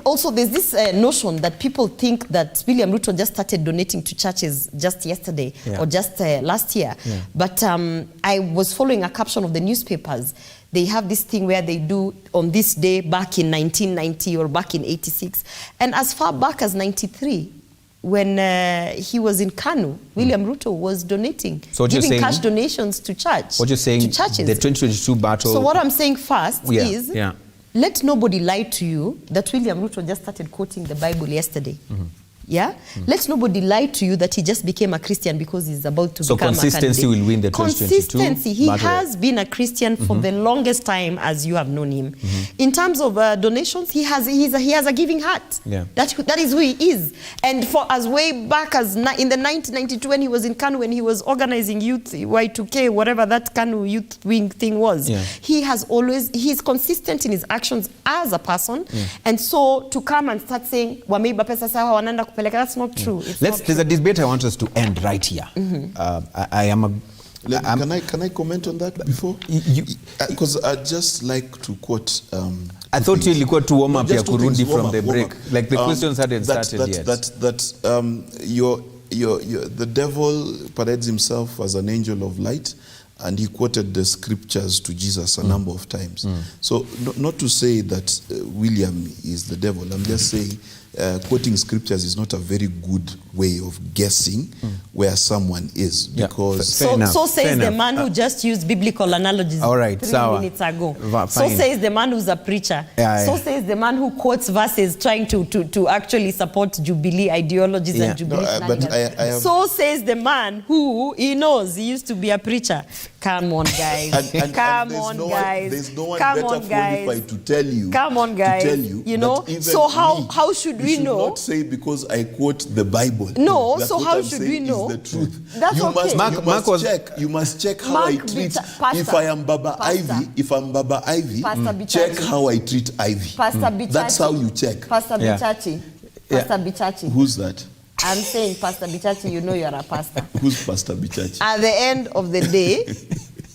also there's this notion that people think that William Ruto just started donating to churches just yesterday or just last year. But I was following a caption of the newspapers. They have this thing where they do on this day back in 1990 or back in 86. And as far back as 93, when he was in Kanu, William Ruto was donating, giving cash donations to church. What you're saying, to churches. The 2022 battle. So what I'm saying first is, let nobody lie to you that William Ruto just started quoting the Bible yesterday. Let nobody lie to you that he just became a Christian because he's about to become a candidate. So consistency will win the 2022 Consistency. He has been a Christian for the longest time as you have known him. In terms of donations, he has a giving heart. That is who he is. And for as way back as in the 1992 when he was in Kanu, when he was organizing youth Y2K, whatever that Kanu youth wing thing was, he's consistent in his actions as a person. And so to come and start saying wameiba pesa sawa wananda that's not true. There's a debate I want us to end right here. Can I comment on that before? Because I'd just like to quote. I thought you were to warm up your kurudi from the break. Like the questions hadn't started yet. The devil parades himself as an angel of light, and he quoted the scriptures to Jesus a number of times. So not to say that William is the devil. I'm just saying quoting scriptures is not a very good way of guessing where someone is, because so says the man who just used biblical analogies 3 minutes ago. So says the man who's a preacher. So says the man who quotes verses trying to actually support Jubilee ideologies and Jubilee so says the man who he knows he used to be a preacher. Come on, guys. There's no one better qualified to tell you. Come on, guys. You know. So how should we know? Not say because I quote the Bible. No. So how should we know? The truth. That's okay. You must check how I treat. If I am Baba Ivy, check how I treat Ivy. That's how you check. Pastor Bichachi. Pastor Bichachi. Who's that? I'm saying Pastor Bichachi, you know you're a pastor. Who's Pastor Bichachi? At the end of the day,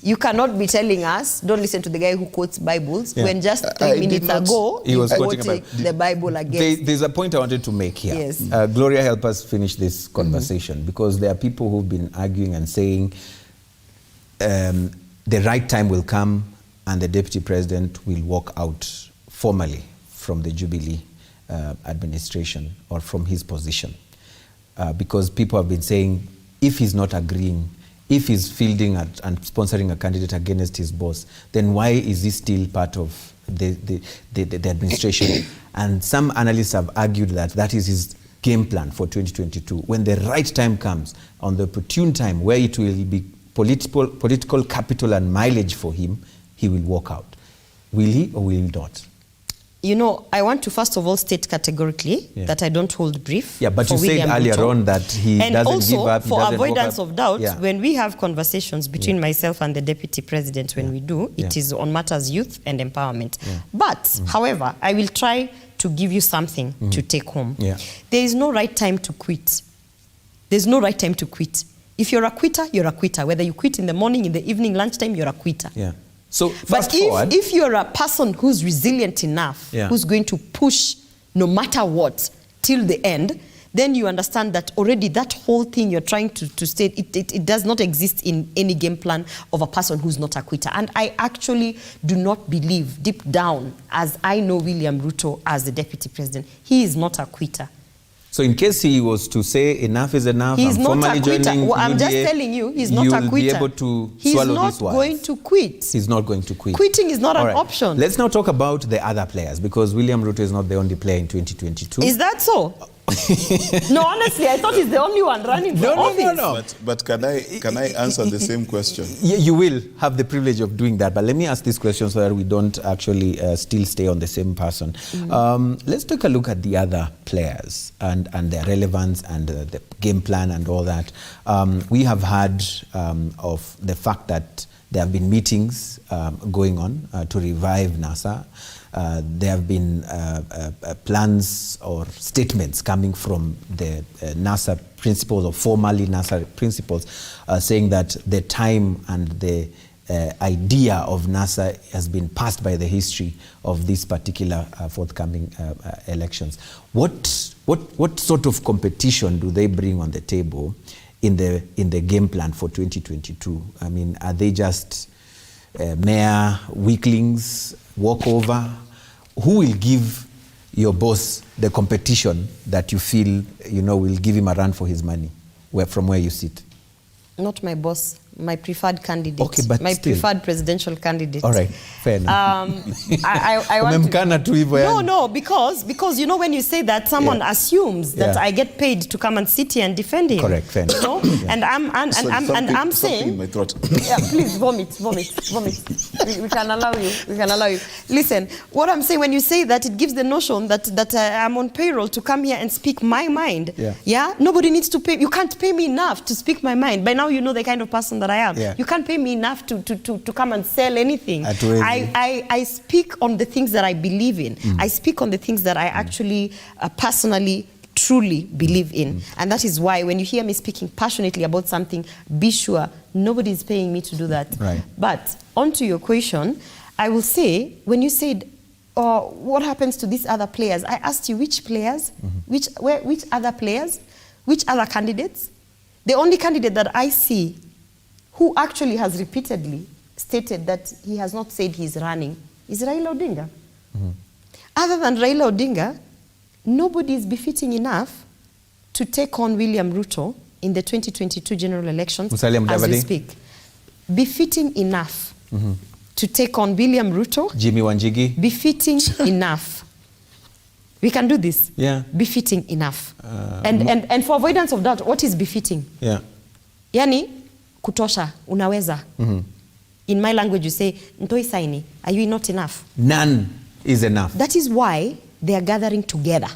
you cannot be telling us, don't listen to the guy who quotes Bibles, when just 3 minutes ago, he was quoting the Bible again. There's a point I wanted to make here. Yes. Gloria, help us finish this conversation, because there are people who've been arguing and saying the right time will come and the deputy president will walk out formally from the Jubilee administration or from his position. Because people have been saying, if he's not agreeing, if he's fielding and sponsoring a candidate against his boss, then why is he still part of the administration. And some analysts have argued that that is his game plan for 2022. When the right time comes, on the opportune time, where it will be political capital and mileage for him, he will walk out. Will he or will he not? You know, I want to first of all state categorically that I don't hold brief. Yeah, but you said earlier on that he doesn't give up. And also, for avoidance of doubt, when we have conversations between myself and the deputy president, when we do, it is on matters youth and empowerment. But, however, I will try to give you something to take home. There is no right time to quit. There's no right time to quit. If you're a quitter, you're a quitter. Whether you quit in the morning, in the evening, lunchtime, you're a quitter. So but if you're a person who's resilient enough, who's going to push no matter what till the end, then you understand that already that whole thing you're trying to state, it does not exist in any game plan of a person who's not a quitter. And I actually do not believe deep down, as I know William Ruto as the deputy president, he is not a quitter. So in case he was to say enough is enough, he's I'm not formally a quitter. joining Well, I'm UDA, just telling you, he's not a quitter. You'll be able to swallow these words. He's not going to quit. He's not going to quit. Quitting is not an option. Let's now talk about the other players, because William Ruto is not the only player in 2022. Is that so? No, honestly, I thought he's the only one running for office. No. But can I answer the same question? You will have the privilege of doing that, but let me ask this question so that we don't actually still stay on the same person. Let's take a look at the other players and their relevance and the game plan and all that. We have heard of the fact that there have been meetings going on to revive NASA. There have been plans or statements coming from the NASA principals, or formerly NASA principals, saying that the time and the idea of NASA has been passed by the history of these particular forthcoming elections. What sort of competition do they bring on the table in the game plan for 2022? I mean, are they just mere weaklings, walkover? Who will give your boss the competition that you feel, will give him a run for his money, from where you sit? Not my boss, my preferred candidate. Okay, but my still. preferred presidential candidate. All right, fair enough. I want to... No, because when you say that, someone assumes that I get paid to come and sit here and defend him. Correct, fair enough. And I'm saying, in my throat. Please vomit. We can allow you. Listen, what I'm saying, when you say that, it gives the notion that I'm on payroll to come here and speak my mind. Nobody needs to pay. You can't pay me enough to speak my mind. By now you know the kind of person that I am. You can't pay me enough to come and sell anything. I speak on the things that I believe in. I speak on the things that I actually personally truly believe in. And that is why when you hear me speaking passionately about something, be sure nobody is paying me to do that. But on to your question, I will say, when you said, what happens to these other players? I asked you which players, which other players, which other candidates? The only candidate that I see who actually has repeatedly stated that he has not said he's running is Raila Odinga. Other than Raila Odinga, nobody is befitting enough to take on William Ruto in the 2022 general elections as we speak. Befitting enough to take on William Ruto. Jimmy Wanjigi. Befitting enough. We can do this. Befitting enough. And for avoidance of doubt, what is befitting? Yani, kutosha, unaweza. In my language, you say, ntoi saini, are you not enough? None is enough. That is why they are gathering together,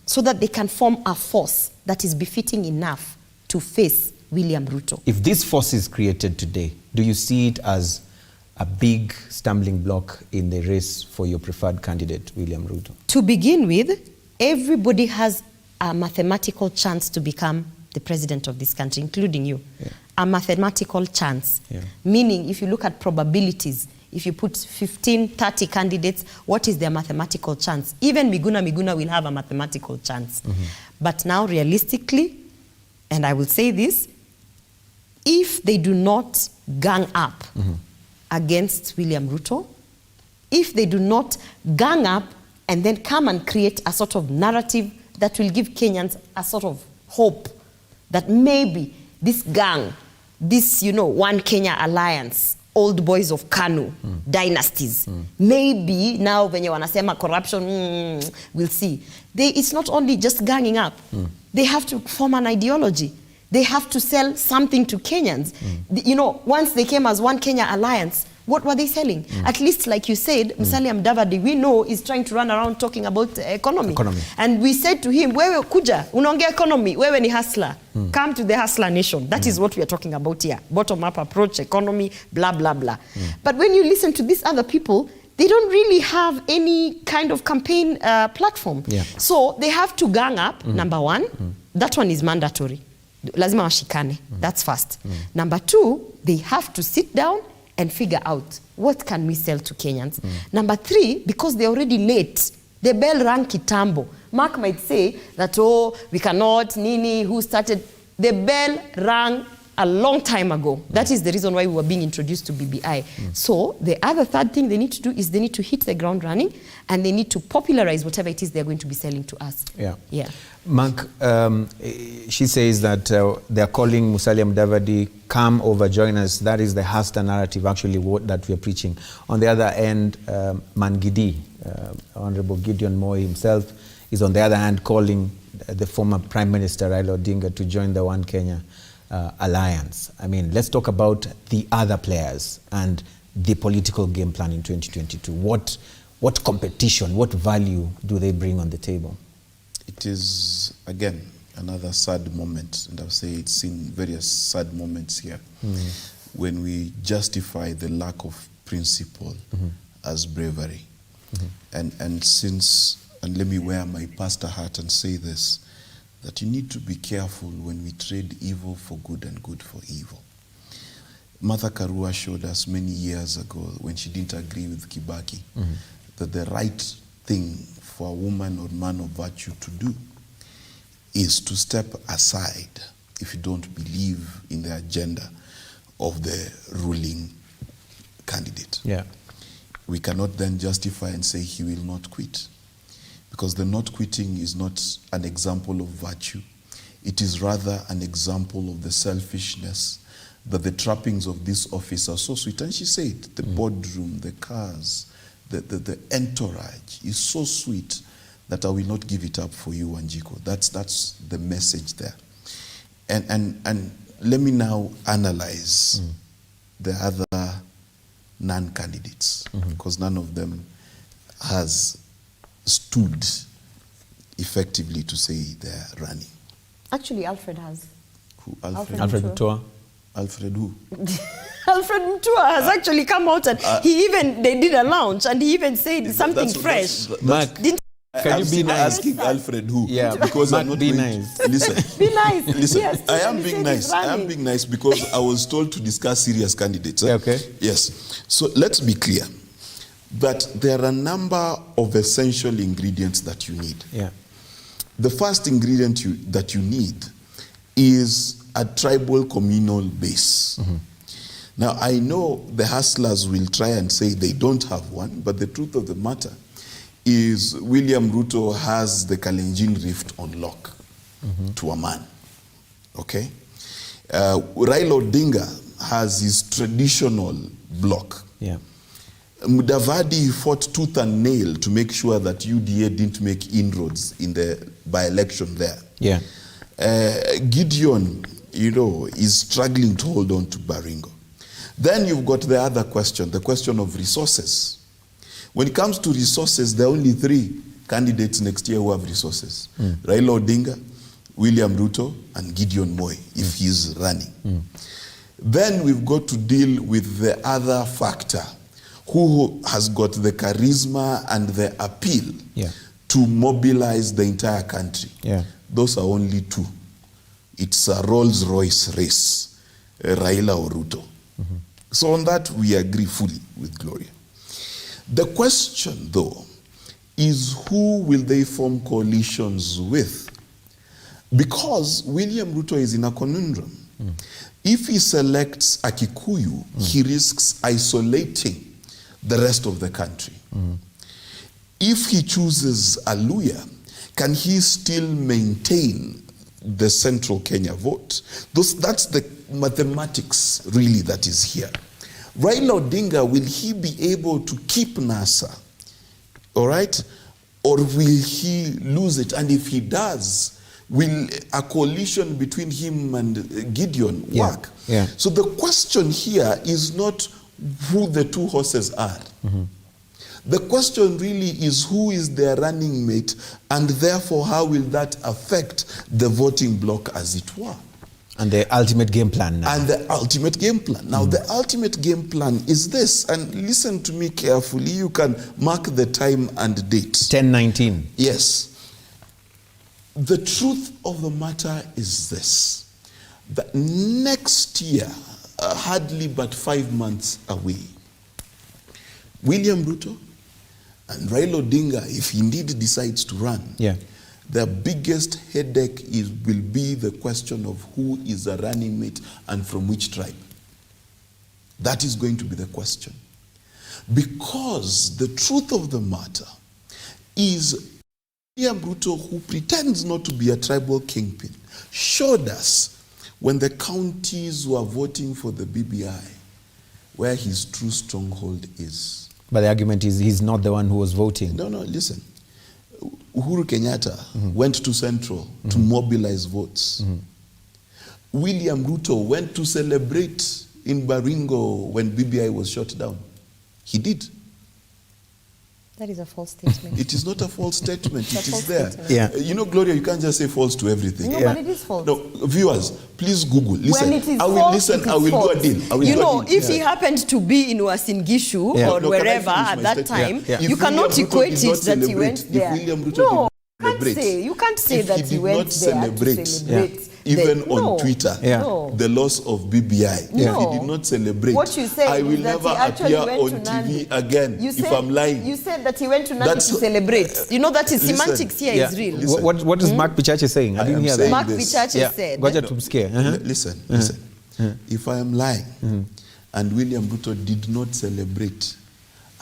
so that they can form a force that is befitting enough to face William Ruto. If this force is created today, do you see it as a big stumbling block in the race for your preferred candidate, William Ruto? To begin with, everybody has a mathematical chance to become the president of this country, including you. A mathematical chance. Meaning, if you look at probabilities, if you put 15, 30 candidates, what is their mathematical chance? Even Miguna will have a mathematical chance. But now, realistically, and I will say this, if they do not gang up against William Ruto, if they do not gang up and then come and create a sort of narrative that will give Kenyans a sort of hope that maybe this gang, this, One Kenya alliance old boys of Kanu dynasties. Maybe now when you wanasema corruption, we'll see. It's not only just ganging up. They have to form an ideology. They have to sell something to Kenyans. You know, once they came as One Kenya Alliance, what were they selling? At least, like you said, Musalia Mudavadi, we know, is trying to run around talking about economy. And we said to him, wewe kuja, unaongea economy, wewe ni hustler. Come to the hustler nation. That is what we are talking about here. Bottom-up approach, economy, blah, blah, blah. But when you listen to these other people, they don't really have any kind of campaign platform. So they have to gang up, number one. That one is mandatory. Lazima washikane. That's first. Number two, they have to sit down and figure out what can we sell to Kenyans. Number three, because they're already late, the bell rang kitambo. Mark might say that, oh, we cannot, Nini, who started? The bell rang a long time ago. That is the reason why we were being introduced to BBI. So the other third thing they need to do is they need to hit the ground running, and they need to popularize whatever it is they're going to be selling to us. Yeah. Mark, she says that they're calling Musalia Mudavadi, come over, join us. That is the hustler narrative, actually, that we're preaching. On the other end, Mangidi, Honorable Gideon Moi himself, is on the other hand calling the former Prime Minister Raila Odinga to join the One Kenya Alliance. I mean, let's talk about the other players and the political game plan in 2022. What competition, what value do they bring on the table? It is, again, another sad moment, and I'll say it's in various sad moments here, when we justify the lack of principle as bravery. And let me wear my pastor hat and say this, that you need to be careful when we trade evil for good and good for evil. Martha Karua showed us many years ago, when she didn't agree with Kibaki, that the right thing for a woman or man of virtue to do is to step aside if you don't believe in the agenda of the ruling candidate. We cannot then justify and say he will not quit, because the not quitting is not an example of virtue. It is rather an example of the selfishness, that the trappings of this office are so sweet. And she said, the boardroom, the cars, the entourage is so sweet that I will not give it up for you, Wanjiku. That's the message there. And let me now analyze the other non-candidates, because none of them has stood effectively to say they're running. Actually, Alfred has. Who? Alfred Mutua. Alfred who? Alfred Mutua has actually come out, and they did a launch, and he even said something fresh. Mark, can you be nice? Asking Alfred who? Yeah, because Mark, I'm not be going nice. To, listen. Be nice. Listen, Yes, I am being nice. I am being nice because I was told to discuss serious candidates. Okay. Yes. So let's be clear that there are a number of essential ingredients that you need. The first ingredient that you need is a tribal communal base. Now, I know the hustlers will try and say they don't have one, but the truth of the matter is William Ruto has the Kalenjin Rift on lock to a man. Okay? Raila Odinga has his traditional block. Mudavadi fought tooth and nail to make sure that UDA didn't make inroads in the by-election there. Gideon, is struggling to hold on to Baringo. Then you've got the other question, the question of resources. When it comes to resources, there are only 3 candidates next year who have resources. Raila Odinga, William Ruto, and Gideon Moi, if he's running. Then we've got to deal with the other factor, who has got the charisma and the appeal to mobilize the entire country. Those are only 2. It's a Rolls-Royce race, Raila or Ruto. So on that, we agree fully with Gloria. The question, though, is who will they form coalitions with? Because William Ruto is in a conundrum. If he selects a Kikuyu, he risks isolating the rest of the country. If he chooses a Luya, can he still maintain the central Kenya vote? That's the mathematics really that is here. Raila Odinga, will he be able to keep NASA? All right? Or will he lose it? And if he does, will a coalition between him and Gideon work? Yeah. So the question here is not who the two horses are. The question really is who is their running mate, and therefore how will that affect the voting bloc, as it were. And the ultimate game plan now. And the ultimate game plan. Now, the ultimate game plan is this, and listen to me carefully. You can mark the time and date. 10-19. Yes. The truth of the matter is this, that next year, hardly but 5 months away, William Ruto and Raila Odinga, if he indeed decides to run, the biggest headache will be the question of who is the running mate and from which tribe. That is going to be the question. Because the truth of the matter is William Ruto, who pretends not to be a tribal kingpin, showed us when the counties were voting for the BBI where his true stronghold is. But the argument is he's not the one who was voting. No, listen. Uhuru Kenyatta went to Central to mobilize votes. William Ruto went to celebrate in Baringo when BBI was shut down. He did. That is a false statement. It is not a false statement. It is there. Statement. You know, Gloria, you can't just say false to everything. No, but it is false. No, viewers, please Google. Listen. When it is I will false, listen. it is I will false. do a deal. You know, if he happened to be in Uasin Gishu or No, wherever can I at finish my that statement? time, If you cannot William Ruto equate did not it that he went celebrate, there. If William Ruto No, did you can't say if that he he did went not there celebrate, to celebrate. even on Twitter, the loss of BBI. No. If he did not celebrate, What you said I will is that never he actually appear went on to TV Nandi. again if I'm lying. You said that he went to Nandi That's- to celebrate. You know that his listen, semantics here is real. listen. What is Mark Pichache saying? I I didn't am hear saying that. Mark this. Pichache said. Goja tumsikie. Listen. If I am lying and William Ruto did not celebrate,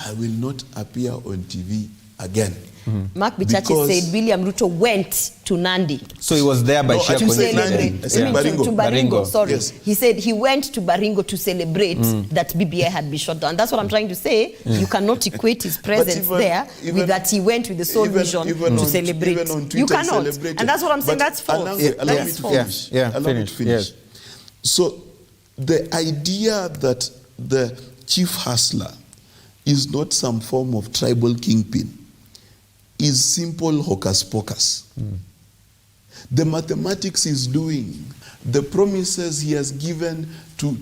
I will not appear on TV again. Mark Pichache said William Ruto went to Nandi. So he was there by No, sheer I didn't say coincidence. Nandi. I said Baringo. To Baringo, Baringo. sorry. Yes. He said he went to Baringo to celebrate that BBI had been shut down. That's what I'm trying to say. You cannot equate his presence there with that he went with the sole vision to celebrate. Even on Twitter, You cannot. celebrated. And that's what I'm saying. But That's false. allow me That is to false. finish. Yeah, Allow me to finish. finish. Yes. So the idea that the chief hustler is not some form of tribal kingpin is simple hocus pocus. The mathematics he's doing, the promises he has given to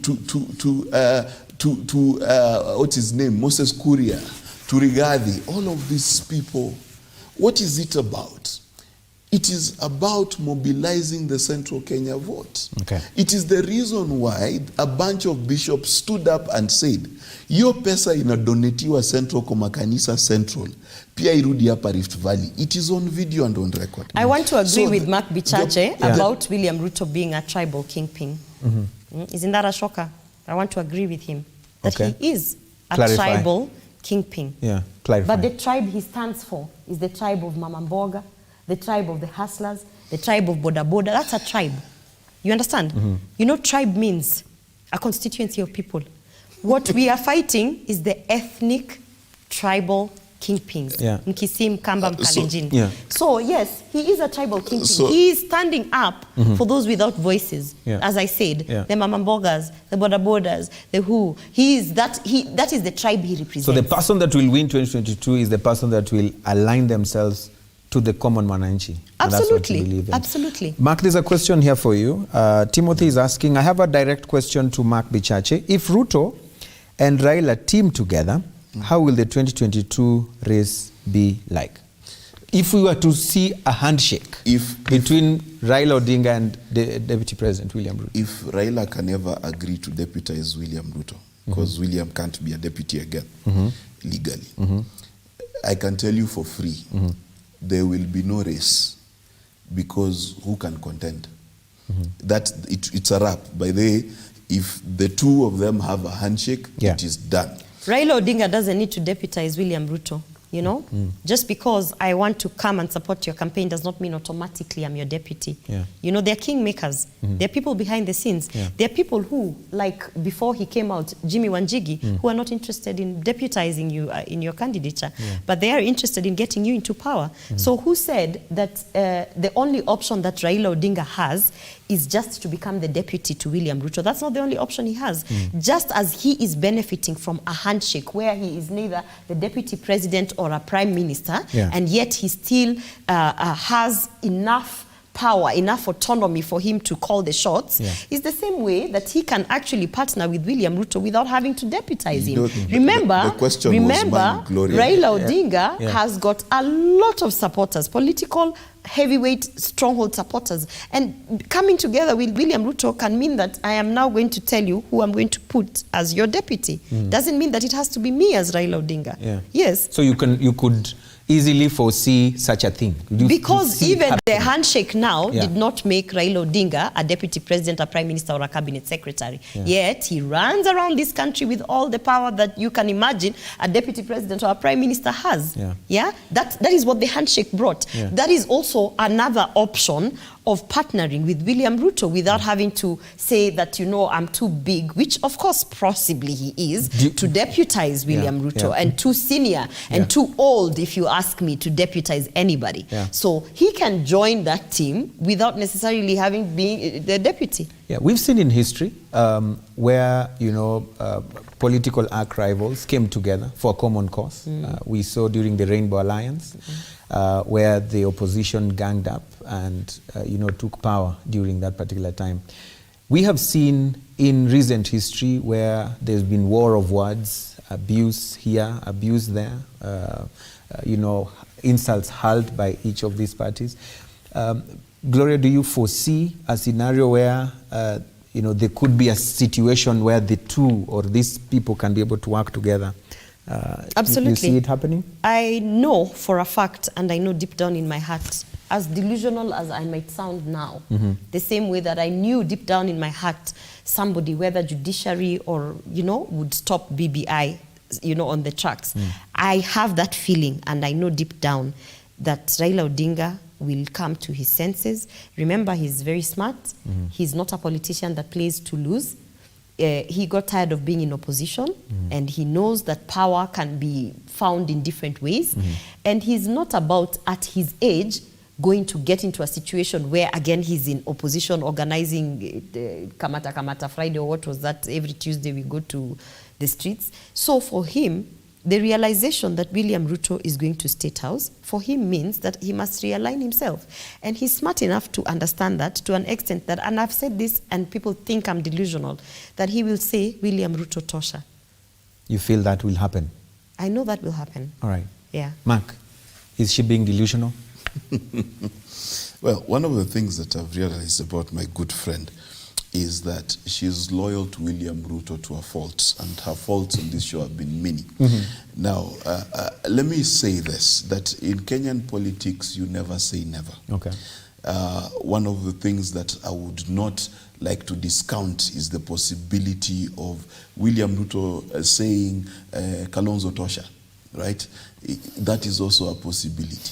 what's his name, Moses Kuria, to Rigathi, all of these people, what is it about? It is about mobilizing the Central Kenya vote. Okay. It is the reason why a bunch of bishops stood up and said, hiyo pesa inadonetiwa Central kwa makanisa Central, pia irudi hapa Rift Valley. It is on video and on record. I want to agree So with Mark Pichache about William Ruto being a tribal kingpin. Isn't that a shocker? I want to agree with him that he is a tribal kingpin. Yeah, clarify. But the tribe he stands for is the tribe of Mama Mboga, the tribe of the hustlers, the tribe of Boda Boda. That's a tribe. You understand? You know, tribe means a constituency of people. What we are fighting is the ethnic tribal kingpins. Mkisim, Kamba, Mkalenjin. So yes, he is a tribal kingpin. He is standing up for those without voices. As I said, the Mama Mbogas, the Boda Bodas, the who. That is the tribe he represents. So the person that will win 2022 is the person that will align themselves to the common mananchi. Absolutely. Absolutely. Mark, there's a question here for you. Timothy is asking, I have a direct question to Mark Pichache. If Ruto and Raila team together, how will the 2022 race be like? If we were to see a handshake between Raila Odinga and the Deputy President William Ruto. If Raila can ever agree to deputize William Ruto, because William can't be a deputy again, legally, I can tell you for free, there will be no race, because who can contend? That it's a wrap. By the way, if the two of them have a handshake, it is done. Raila Odinga doesn't need to deputize William Ruto. You know, just because I want to come and support your campaign does not mean automatically I'm your deputy. Yeah. You know, they're kingmakers. They're people behind the scenes. Yeah. They're people who, like before he came out, Jimmy Wanjigi, who are not interested in deputizing you in your candidature, but they are interested in getting you into power. So who said that the only option that Raila Odinga has is just to become the deputy to William Ruto? That's not the only option he has. Just as he is benefiting from a handshake where he is neither the deputy president or a prime minister, and yet he still has enough power, enough autonomy for him to call the shots, is the same way that he can actually partner with William Ruto without having to deputize him. Remember, the question was mine, Gloria. Raila Odinga has got a lot of supporters, political heavyweight stronghold supporters, and coming together with William Ruto can mean that I am now going to tell you who I'm going to put as your deputy. Doesn't mean that it has to be me as Raila Odinga. Yes. So you could easily foresee such a thing. Because even the handshake now did not make Raila Odinga a deputy president, a prime minister, or a cabinet secretary. Yet he runs around this country with all the power that you can imagine a deputy president or a prime minister has. That is what the handshake brought. That is also another option of partnering with William Ruto without having to say that, you know, I'm too big, which of course possibly he is, to deputize William Ruto, and too senior and too old, if you ask me, to deputize anybody. So he can join that team without necessarily having been the deputy. We've seen in history where, you know, political arch rivals came together for a common cause. We saw during the Rainbow Alliance, where the opposition ganged up and, you know, took power during that particular time. We have seen in recent history where there's been war of words, abuse here, abuse there, you know, insults hurled by each of these parties. Gloria, do you foresee a scenario where, you know, there could be a situation where the two or these people can be able to work together? Absolutely. You see it happening? I know for a fact, and I know deep down in my heart, as delusional as I might sound now, the same way that I knew deep down in my heart somebody, whether judiciary or, you know, would stop BBI, you know, on the tracks. I have that feeling, and I know deep down that Raila Odinga will come to his senses. Remember, he's very smart. He's not a politician that plays to lose. He got tired of being in opposition, and he knows that power can be found in different ways. And he's not about, at his age, going to get into a situation where, again, he's in opposition, organizing Kamata Friday, or what was that? Every Tuesday we go to the streets. So for him, the realization that William Ruto is going to State House, for him means that he must realign himself. And he's smart enough to understand that to an extent that, and I've said this and people think I'm delusional, that he will say, William Ruto Tosha. You feel that will happen? I know that will happen. All right. Yeah. Mark, is she being delusional? Well, one of the things that I've realized about my good friend is that she's loyal to William Ruto to her faults, and her faults on this show have been many. Now, let me say this, that in Kenyan politics, you never say never. Okay. One of the things that I would not like to discount is the possibility of William Ruto saying Kalonzo Tosha, right? That is also a possibility.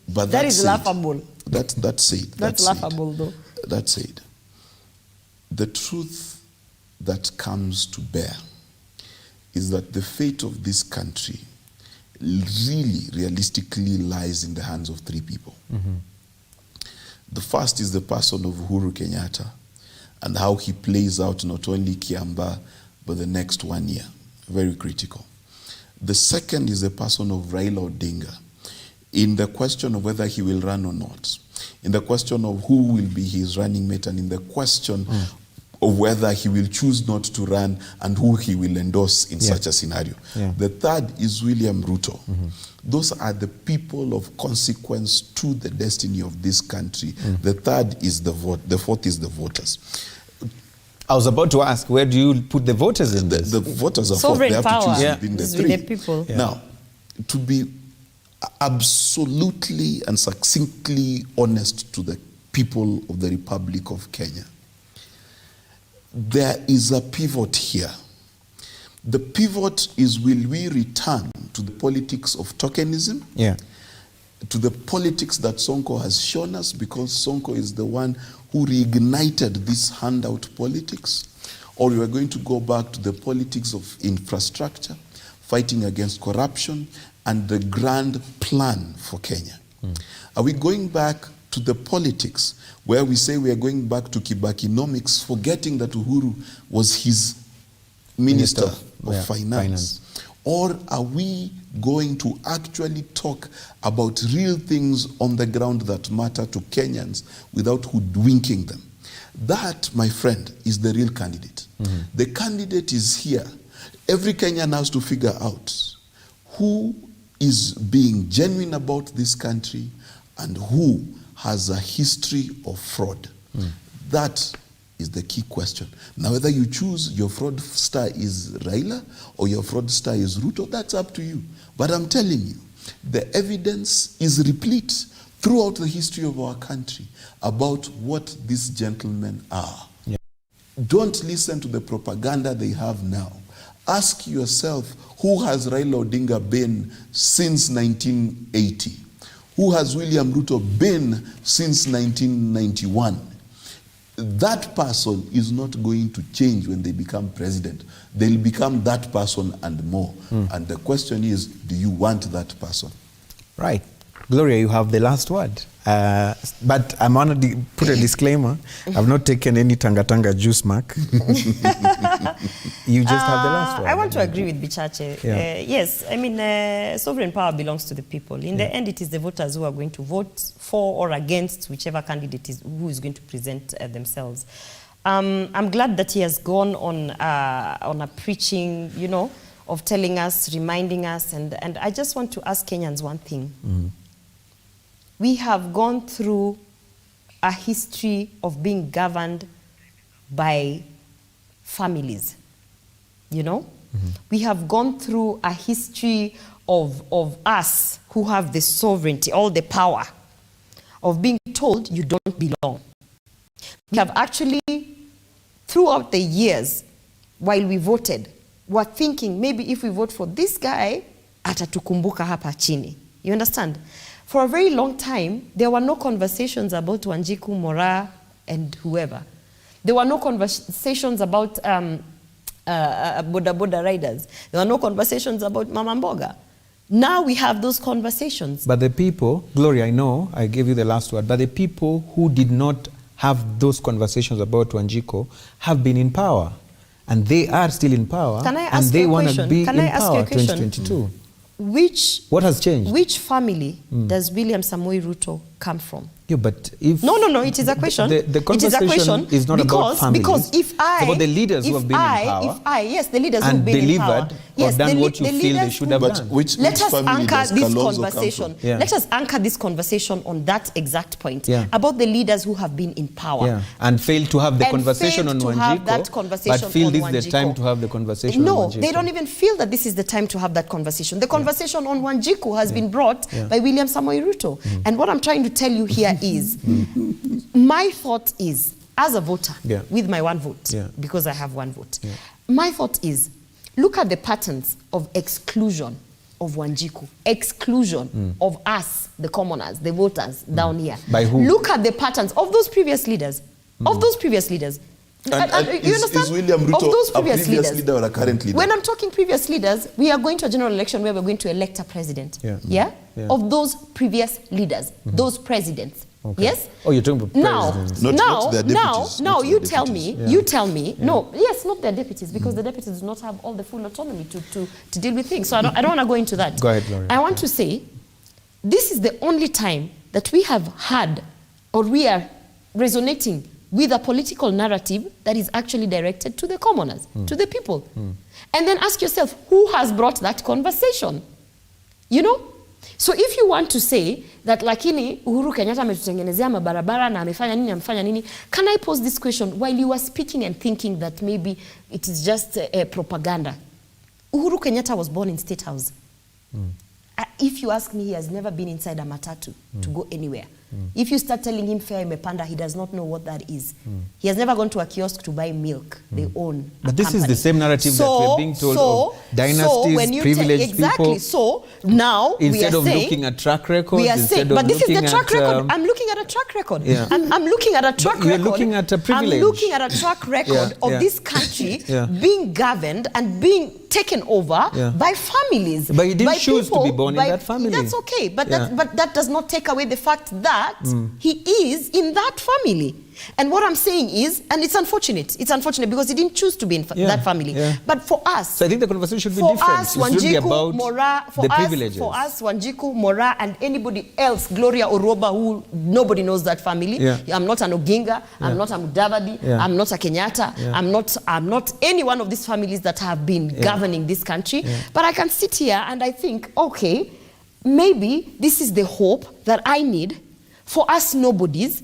But that is laughable. That's said. That's laughable, though. That said, the truth that comes to bear is that the fate of this country really, realistically lies in the hands of three people. The first is the person of Uhuru Kenyatta and how he plays out not only Kiamba, but the next 1 year. Very critical. The second is the person of Raila Odinga in the question of whether he will run or not, in the question of who will be his running mate, and in the question of whether he will choose not to run and who he will endorse in such a scenario. The third is William Ruto. Those are the people of consequence to the destiny of this country. The third is the vote. The fourth is the voters. I was about to ask, where do you put the voters in this? The voters are sovereign fourth. They have power. to choose between the three. The people. Now, to be absolutely and succinctly honest to the people of the Republic of Kenya, there is a pivot here The pivot is, will we return to the politics of tokenism? Yeah. To the politics that Sonko has shown us, because Sonko is the one who reignited this handout politics? Or we are going to go back to the politics of infrastructure, fighting against corruption, and the grand plan for Kenya? Are we going back to the politics where we say we are going back to Kibakinomics, forgetting that Uhuru was his Minister of Finance? Or are we going to actually talk about real things on the ground that matter to Kenyans without hoodwinking them? That, my friend, is the real candidate. The candidate is here. Every Kenyan has to figure out who is being genuine about this country and who has a history of fraud. That is the key question. Now, whether you choose your fraudster is Raila or your fraudster is Ruto, that's up to you. But I'm telling you, the evidence is replete throughout the history of our country about what these gentlemen are. Yeah. Don't listen to the propaganda they have now. Ask yourself, who has Raila Odinga been since 1980? Who has William Ruto been since 1991? That person is not going to change when they become president. They'll become that person and more. And the question is, do you want that person? Right. Gloria, you have the last word. But I'm going to put a disclaimer. I've not taken any Tanga juice, Mark. You just have the last word. I want to agree with Bichache. Yeah. Yes, I mean, sovereign power belongs to the people. In the end, it is the voters who are going to vote for or against whichever candidate who is going to present themselves. I'm glad that he has gone on a preaching, you know, of telling us, reminding us, and I just want to ask Kenyans one thing. We have gone through a history of being governed by families, you know? We have gone through a history of us who have the sovereignty, all the power, of being told you don't belong. We have actually, throughout the years, while we voted, were thinking maybe if we vote for this guy, atatukumbuka hapa chini. You understand? For a very long time, there were no conversations about Wanjiku, Mora, and whoever. There were no conversations about boda riders. There were no conversations about Mama Mboga. Now we have those conversations. But the people, Gloria, I know, I gave you the last word, but the people who did not have those conversations about Wanjiku have been in power. And they are still in power. Can I ask and they you a want to question? be Can in I ask power you a question? 2022. What has changed? Which family does William Samoei Ruto come from? Yeah, but if No, it is a question. The conversation is not about families. Because if I... It's about the leaders who have been in power. Yes, the leaders who have been in power. Yes, done what you feel they should have done. Let us anchor this conversation. Yeah. Let us anchor this conversation on that exact point. Yeah. About the leaders who have been in power. Yeah. And failed to have the conversation on Wanjiku, but feel this is the time to have the conversation on Wanjiku. No, they don't even feel that this is the time to have that conversation. The conversation on Wanjiku has been brought by William Samoei Ruto. And what I'm trying to tell you here is, my thought is, as a voter, with my one vote, because I have one vote, my thought is, look at the patterns of exclusion of Wanjiku, exclusion of us, the commoners, the voters down here. By who? Look at the patterns of those previous leaders, And you is, understand? is William Ruto of those a previous previous leader or a current leader? When I'm talking previous leaders, we are going to a general election where we're going to elect a president. Of those previous leaders, those presidents. Okay. Yes? Oh, you're talking about presidents. Not their deputies. Now, Not you their tell deputies. me, you tell me, no, yes, not their deputies, because the deputies do not have all the full autonomy to deal with things. So I don't want to go into that. Go ahead, Gloria. I want to say, this is the only time that we have had, or we are resonating with a political narrative that is actually directed to the commoners, to the people. And then ask yourself, who has brought that conversation? You know? So if you want to say that lakini Uhuru Kenyatta ametutengenezea mabarabara na amefanya nini, can I pose this question while you were speaking and thinking that maybe it is just propaganda? Uhuru Kenyatta was born in State House. If you ask me, he has never been inside a matatu to go anywhere. If you start telling him fare imepanda, he does not know what that is. He has never gone to a kiosk to buy milk. They own a But this is the company. same narrative that we're being told of dynasties, when you privileged exactly. people. So now Instead we are of saying, looking at track records, we are instead saying, of but this is the looking track at, record. I'm looking at a track record. Yeah. I'm looking at a track But you're record. looking at a privilege. I'm looking at a track record of this country being governed and being taken over by families. But he didn't by choose to be born in that family. That's okay, but that does not take away the fact that he is in that family. And what I'm saying is, and it's unfortunate because he didn't choose to be in that family. But for us, so I think the conversation should be for different. us, It should be Wanjiku, about Mora, the privileges. For us, Wanjiku, Mora, and anybody else, Gloria Oroba, who nobody knows that family. I'm not an Oginga. I'm not a Mudavadi. I'm not a Kenyatta. I'm not any one of these families that have been governing this country. But I can sit here and I think, okay, maybe this is the hope that I need for us nobodies.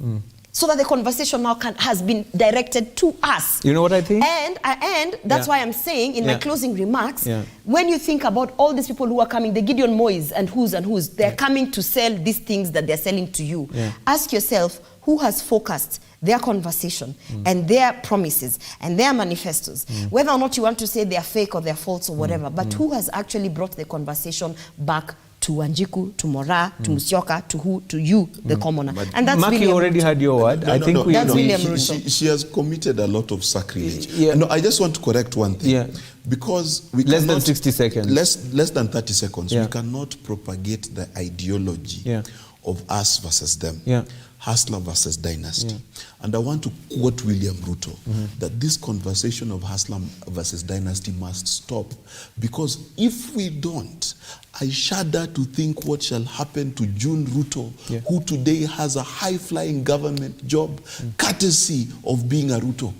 So that the conversation now has been directed to us. You know what I think? And that's why I'm saying in my closing remarks, when you think about all these people who are coming, the Gideon Moyes and who's, they're coming to sell these things that they're selling to you. Ask yourself, who has focused their conversation and their promises and their manifestos, whether or not you want to say they're fake or they're false or whatever, but who has actually brought the conversation back to Wanjiku, to Mora, to Musyoka, to who, to you, the commoner. And that's Mark, you William already Ruto. had your word. I think That's William Ruto. She has committed a lot of sacrilege. No, I just want to correct one thing. Because we less cannot, than 60 seconds. Less than 30 seconds. We cannot propagate the ideology of us versus them. Hustler versus dynasty. And I want to quote William Ruto that this conversation of hustler versus dynasty must stop, because if we don't, I shudder to think what shall happen to June Ruto, who today has a high-flying government job, courtesy of being a Ruto.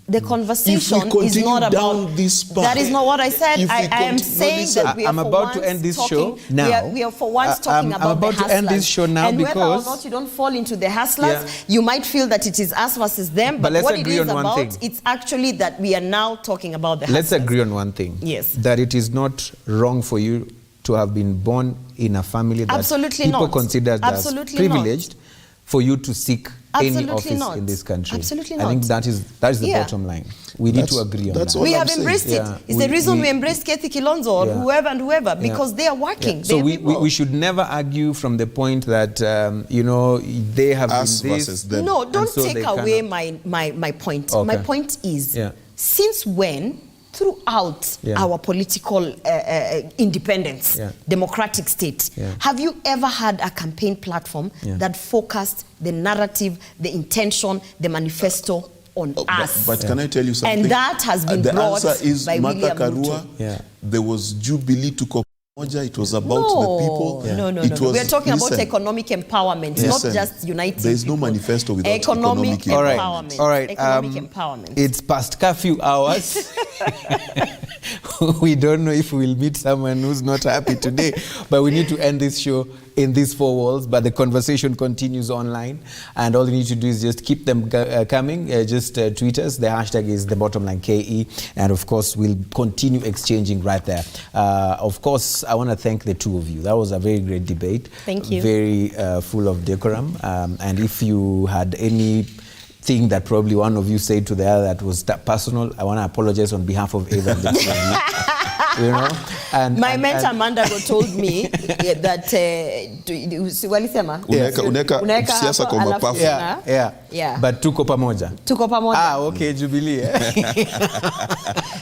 The conversation is not about this path. That is not what I said. I am saying that we are I'm about to end this show now. We are for once talking about I'm about the to end this show now and because whether or not you don't fall into the hustlers, you might feel that it is us versus them. But let's what it agree is on one about, thing. it's actually that we are now talking about the hustlers. Let's agree on one thing. Yes. That it is not wrong for you to have been born in a family that Absolutely people not. consider as Absolutely privileged, for you to seek any Absolutely office not. in this country. Absolutely I think not. that is the bottom line. We need to agree on that. We have embraced it. It's the reason we embraced Kathy Kilonzo or whoever and whoever, because they are working. So we should never argue from the point that they have us been this. versus them. No, don't so take away my point. Okay. My point is, since when, throughout our political independence, democratic state, have you ever had a campaign platform that focused the narrative, the intention, the manifesto on us? But can I tell you something? And that has been brought answer is by Martha William Karua. Ruto. There was Jubilee to Moja. It was about the people. No. We are talking about economic empowerment, not just uniting. There is no manifesto without economic empowerment. All right. Economic empowerment. It's past curfew hours. We don't know if we'll meet someone who's not happy today, but we need to end this show in these four walls. But the conversation continues online, and all you need to do is just keep them coming. Just tweet us. The hashtag is #KE, and of course we'll continue exchanging right there. Of course, I want to thank the two of you. That was a very great debate. Thank you. Very full of decorum. And if you had any thing that probably one of you said to the other that was personal, I want to apologize on behalf of either of the two of you. And my mentor Mandago told me that walisema unaweka siasa kwa mapafu. But tuko pamoja. Okay, Jubilee.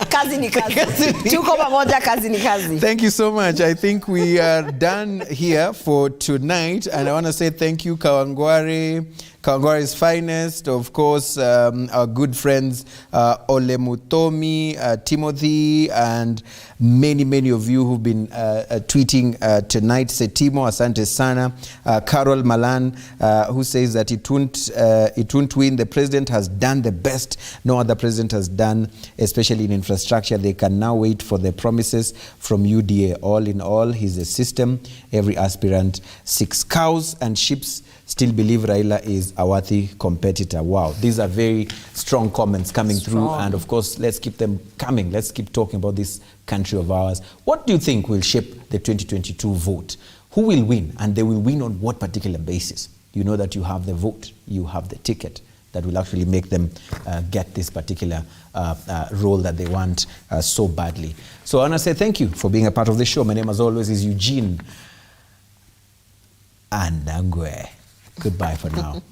Kazi ni kazi. Tuko pamoja, kazi ni kazi. Thank you so much. I think we are done here for tonight, and I want to say thank you, Kawangware's finest, of course, our good friends Ole Mutomi, Timothy, and many of you who've been tweeting tonight. Setimo, asante sana. Carol Malan, who says that it won't win. The president has done the best no other president has done, especially in infrastructure. They can now wait for the promises from UDA. All in all, he's a system. Every aspirant seeks cows and ships. Still believe Raila is a worthy competitor. Wow, these are very strong comments coming through, and of course, let's keep them coming. Let's keep talking about this country of ours. What do you think will shape the 2022 vote? Who will win, and they will win on what particular basis? you know that you have the vote, you have the ticket that will actually make them get this particular role that they want so badly. So I want to say thank you for being a part of the show. My name, as always, is Eugene Andangwe. Goodbye for now.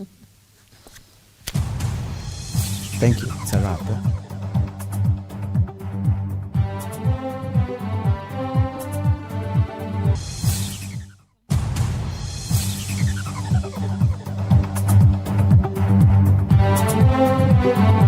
Thank you. It's a wrap. Huh?